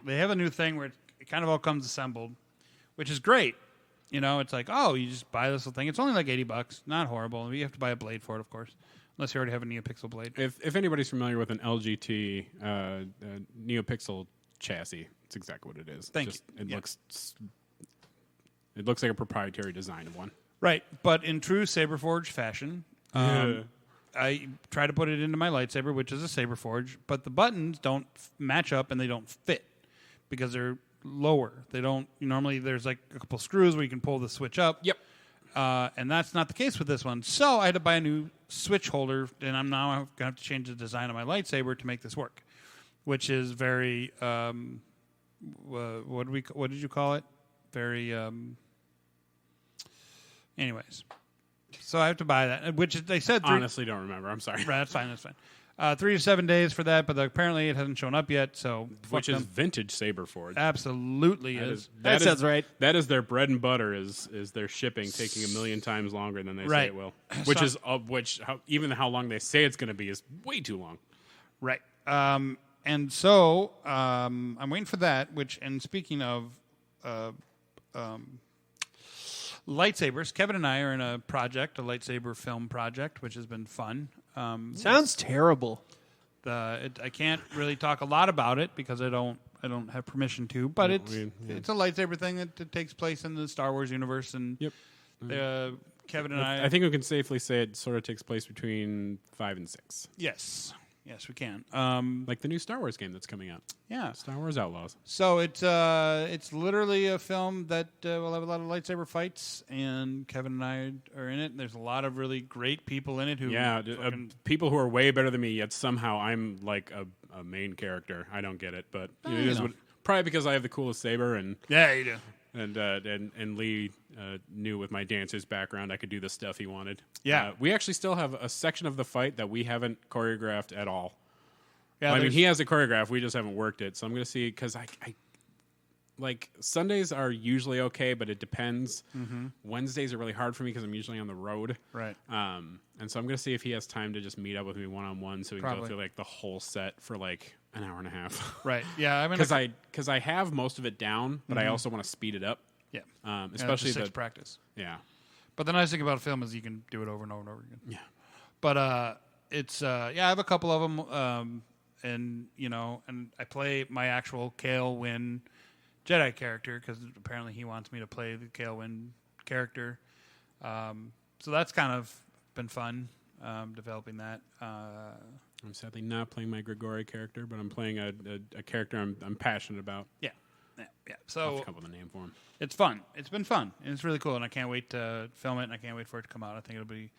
[SPEAKER 2] they have a new thing where it kind of all comes assembled, which is great. You know, it's like, oh, you just buy this little thing. It's only like $80. Not horrible. You have to buy a blade for it, of course, unless you already have a NeoPixel blade.
[SPEAKER 5] If anybody's familiar with an LGT NeoPixel chassis, it's exactly what it is. It looks like a proprietary design of one.
[SPEAKER 2] Right, but in true Saberforge fashion, I try to put it into my lightsaber, which is a Saberforge, but the buttons don't match up and they don't fit because they're lower. They don't. Normally, there's like a couple screws where you can pull the switch up.
[SPEAKER 5] Yep.
[SPEAKER 2] And that's not the case with this one. So I had to buy a new switch holder, and I'm now going to have to change the design of my lightsaber to make this work, which is very what did you call it? Very anyways. So I have to buy that, which they said
[SPEAKER 5] honestly don't remember. I'm sorry.
[SPEAKER 2] Right, that's fine. 3 to 7 days for that, but apparently it hasn't shown up yet. So
[SPEAKER 5] which is vintage Saberforge.
[SPEAKER 2] Absolutely
[SPEAKER 1] that sounds right.
[SPEAKER 5] That is their bread and butter. Is their shipping taking a million times longer than they say it will? Which is even how long they say it's going to be is way too long.
[SPEAKER 2] Right. And so I'm waiting for that. And speaking of lightsabers, Kevin and I are in a lightsaber film project, which has been fun.
[SPEAKER 1] Sounds terrible.
[SPEAKER 2] I can't really talk a lot about it because I don't have permission to. But it's a lightsaber thing that takes place in the Star Wars universe, and Kevin and I
[SPEAKER 5] think we can safely say it sort of takes place between 5 and 6.
[SPEAKER 2] Yes, we can.
[SPEAKER 5] Like the new Star Wars game that's coming out.
[SPEAKER 2] Yeah,
[SPEAKER 5] Star Wars Outlaws.
[SPEAKER 2] So it's literally a film that will have a lot of lightsaber fights, and Kevin and I are in it. And there's a lot of really great people in it who
[SPEAKER 5] people who are way better than me. Yet somehow I'm like a main character. I don't get it, but it is probably because I have the coolest saber and
[SPEAKER 2] yeah, you do.
[SPEAKER 5] And Lee knew with my dancer's background I could do the stuff he wanted.
[SPEAKER 2] Yeah,
[SPEAKER 5] we actually still have a section of the fight that we haven't choreographed at all.
[SPEAKER 2] Yeah,
[SPEAKER 5] I mean, he has it choreographed. We just haven't worked it. So I'm going to see, because I like Sundays are usually okay, but it depends. Mm-hmm. Wednesdays are really hard for me because I'm usually on the road.
[SPEAKER 2] Right.
[SPEAKER 5] And so I'm going to see if he has time to just meet up with me one-on-one so we can go through like the whole set for like an hour and a half.
[SPEAKER 2] Right. Yeah. I mean,
[SPEAKER 5] because I have most of it down, but I also want to speed it up.
[SPEAKER 2] Yeah.
[SPEAKER 5] Especially
[SPEAKER 2] the practice.
[SPEAKER 5] Yeah.
[SPEAKER 2] But the nice thing about a film is you can do it over and over and over again.
[SPEAKER 5] Yeah.
[SPEAKER 2] But it's I have a couple of them. And I play my actual Kale Wynn Jedi character because apparently he wants me to play the Kale Wynn character. So that's kind of been fun developing that.
[SPEAKER 5] I'm sadly not playing my Grigori character, but I'm playing a character I'm passionate about.
[SPEAKER 2] Yeah. So
[SPEAKER 5] I'll come up with a name for him.
[SPEAKER 2] It's fun. It's been fun, and it's really cool. And I can't wait to film it, and I can't wait for it to come out. I think it'd be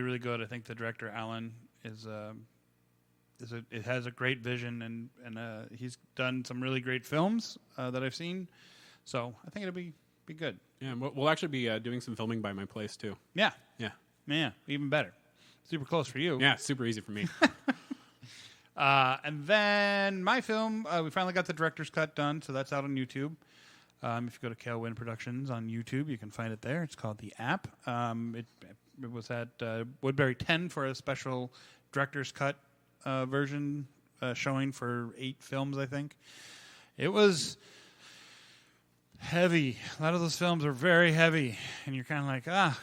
[SPEAKER 2] really good. I think the director Alan it has a great vision, and he's done some really great films that I've seen. So I think it'll be good.
[SPEAKER 5] Yeah, we'll actually be doing some filming by my place too.
[SPEAKER 2] Yeah,
[SPEAKER 5] yeah,
[SPEAKER 2] even better. Super close for you.
[SPEAKER 5] Yeah, super easy for me.
[SPEAKER 2] And then my film, we finally got the director's cut done, so that's out on YouTube. If you go to Kale Wynn Productions on YouTube, you can find it there. It's called The App. It was at Woodbury 10 for a special director's cut version showing for 8 films, I think. It was heavy. A lot of those films are very heavy, and you're kind of like, God,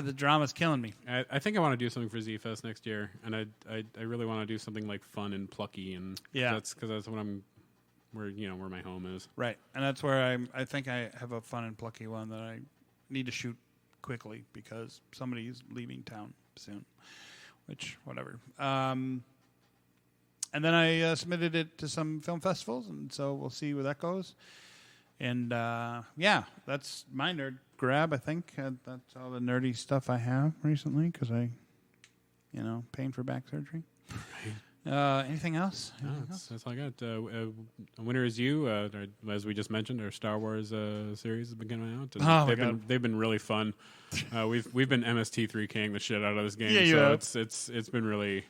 [SPEAKER 2] the drama's killing me.
[SPEAKER 5] I think I want to do something for Z-Fest next year, and I really want to do something like fun and plucky, and that's what where my home is.
[SPEAKER 2] Right, and that's where I think I have a fun and plucky one that I need to shoot quickly because somebody's leaving town soon, which, whatever. And then I submitted it to some film festivals, and so we'll see where that goes. And yeah, that's my nerd grab. I think that's all the nerdy stuff I have recently because paying for back surgery. Anything else?
[SPEAKER 5] That's all I got. Winner Is You, as we just mentioned, our Star Wars series has been coming out. And they've been really fun. We've been MST3King the shit out of this game.
[SPEAKER 2] Yeah,
[SPEAKER 5] so it's been really.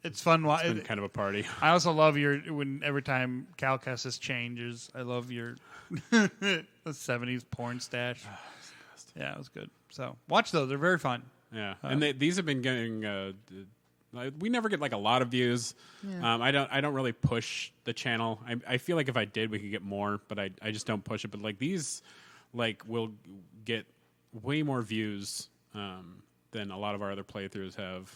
[SPEAKER 2] It's fun.
[SPEAKER 5] It's been kind of a party.
[SPEAKER 2] I also love every time Cal Kestis changes. I love your the 70s porn stash. Yeah, it was good. So watch those; they're very fun.
[SPEAKER 5] Yeah, and these have been getting. We never get like a lot of views. Yeah. I don't really push the channel. I feel like if I did, we could get more, but I just don't push it. But like these, will get way more views than a lot of our other playthroughs have.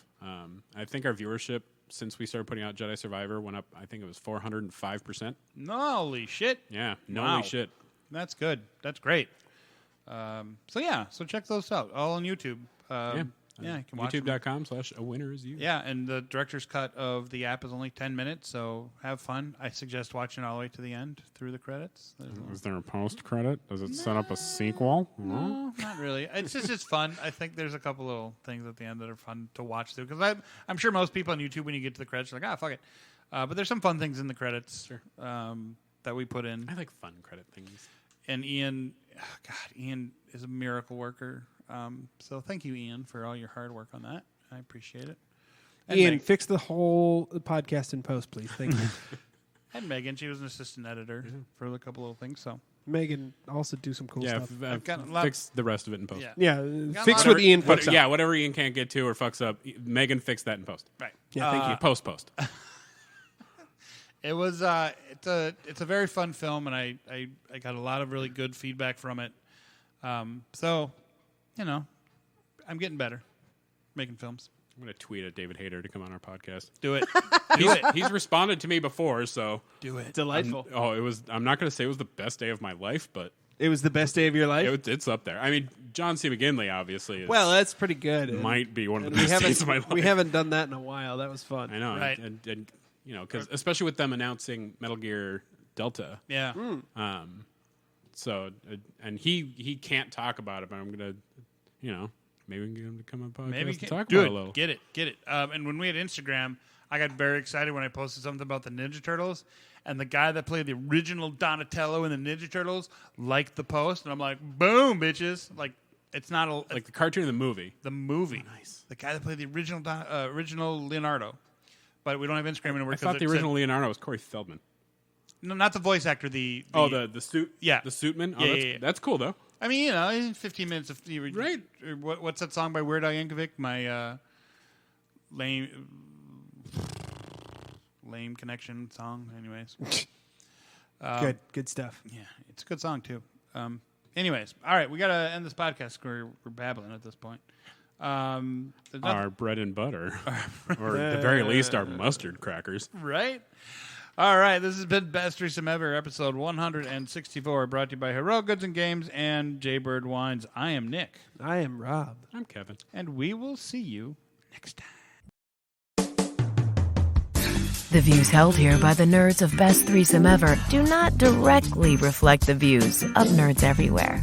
[SPEAKER 5] I think our viewership since we started putting out Jedi Survivor went up. I think it was 405%.
[SPEAKER 2] Holy shit!
[SPEAKER 5] Yeah,
[SPEAKER 2] wow.
[SPEAKER 5] Holy shit.
[SPEAKER 2] That's good. That's great. So check those out all on YouTube. Yeah, you can watch
[SPEAKER 5] YouTube.com/awinnerisYou.
[SPEAKER 2] Yeah, and the director's cut of the app is only 10 minutes, so have fun. I suggest watching all the way to the end through the credits.
[SPEAKER 5] Is there a post-credit? Does it set up a sequel?
[SPEAKER 2] No, not really. It's fun. I think there's a couple little things at the end that are fun to watch through. Because I'm sure most people on YouTube, when you get to the credits, are like, fuck it. But there's some fun things in the credits that we put in.
[SPEAKER 5] I like fun credit things.
[SPEAKER 2] And Ian is a miracle worker. So thank you, Ian, for all your hard work on that. I appreciate it.
[SPEAKER 1] And Ian, fix the whole podcast in post, please. Thank you.
[SPEAKER 2] And Megan, she was an assistant editor for a couple of things. So
[SPEAKER 1] Megan also do some cool stuff.
[SPEAKER 5] Fix the rest of it in post.
[SPEAKER 1] Yeah, fix what Ian fucks up.
[SPEAKER 5] Yeah, whatever Ian can't get to or fucks up, Megan fix that in post.
[SPEAKER 2] Right.
[SPEAKER 1] Yeah, thank you.
[SPEAKER 5] Post.
[SPEAKER 2] It was it's a very fun film, and I got a lot of really good feedback from it. So, I'm getting better making films.
[SPEAKER 5] I'm going to tweet at David Hayter to come on our podcast.
[SPEAKER 2] Do it.
[SPEAKER 5] He's responded to me before, so
[SPEAKER 2] do it.
[SPEAKER 1] Delightful.
[SPEAKER 5] I'm not going to say it was the best day of my life, but
[SPEAKER 1] it was the best day of your life.
[SPEAKER 5] It's up there. I mean, John C. McGinley obviously is.
[SPEAKER 1] Well, that's pretty good.
[SPEAKER 5] Might be one of the best days of my life.
[SPEAKER 1] We haven't done that in a while. That was fun.
[SPEAKER 5] I know,
[SPEAKER 2] right?
[SPEAKER 5] And because especially with them announcing Metal Gear Delta.
[SPEAKER 2] Yeah.
[SPEAKER 5] So and he can't talk about it, but I'm gonna, maybe we can get him to come on podcast.
[SPEAKER 2] Maybe
[SPEAKER 5] to talk
[SPEAKER 2] do
[SPEAKER 5] about
[SPEAKER 2] it.
[SPEAKER 5] a little.
[SPEAKER 2] Get it. And when we had Instagram, I got very excited when I posted something about the Ninja Turtles, and the guy that played the original Donatello in the Ninja Turtles liked the post, and I'm like, boom, bitches! Like it's not
[SPEAKER 5] like the cartoon or the movie.
[SPEAKER 2] The movie.
[SPEAKER 5] Oh, nice.
[SPEAKER 2] The guy that played the original Leonardo. But we don't have Instagram anymore.
[SPEAKER 5] I thought the original Leonardo was Corey Feldman.
[SPEAKER 2] No, not the voice actor. The
[SPEAKER 5] suit.
[SPEAKER 2] Yeah,
[SPEAKER 5] the suitman. Oh,
[SPEAKER 2] yeah.
[SPEAKER 5] That's cool though.
[SPEAKER 2] I mean, 15 minutes of
[SPEAKER 5] right.
[SPEAKER 2] What's that song by Weird Al Yankovic? My lame connection song. Anyways,
[SPEAKER 1] good stuff.
[SPEAKER 2] Yeah, it's a good song too. Anyways, all right, we gotta end this podcast. We're babbling at this point.
[SPEAKER 5] Our bread and butter, or at the very least, our mustard crackers.
[SPEAKER 2] Right. All right, this has been Best Threesome Ever, episode 164, brought to you by Hero Goods and Games and Jaybird Wines. I am Nick.
[SPEAKER 1] I am Rob.
[SPEAKER 5] I'm Kevin.
[SPEAKER 2] And we will see you next time.
[SPEAKER 4] The views held here by the nerds of Best Threesome Ever do not directly reflect the views of nerds everywhere.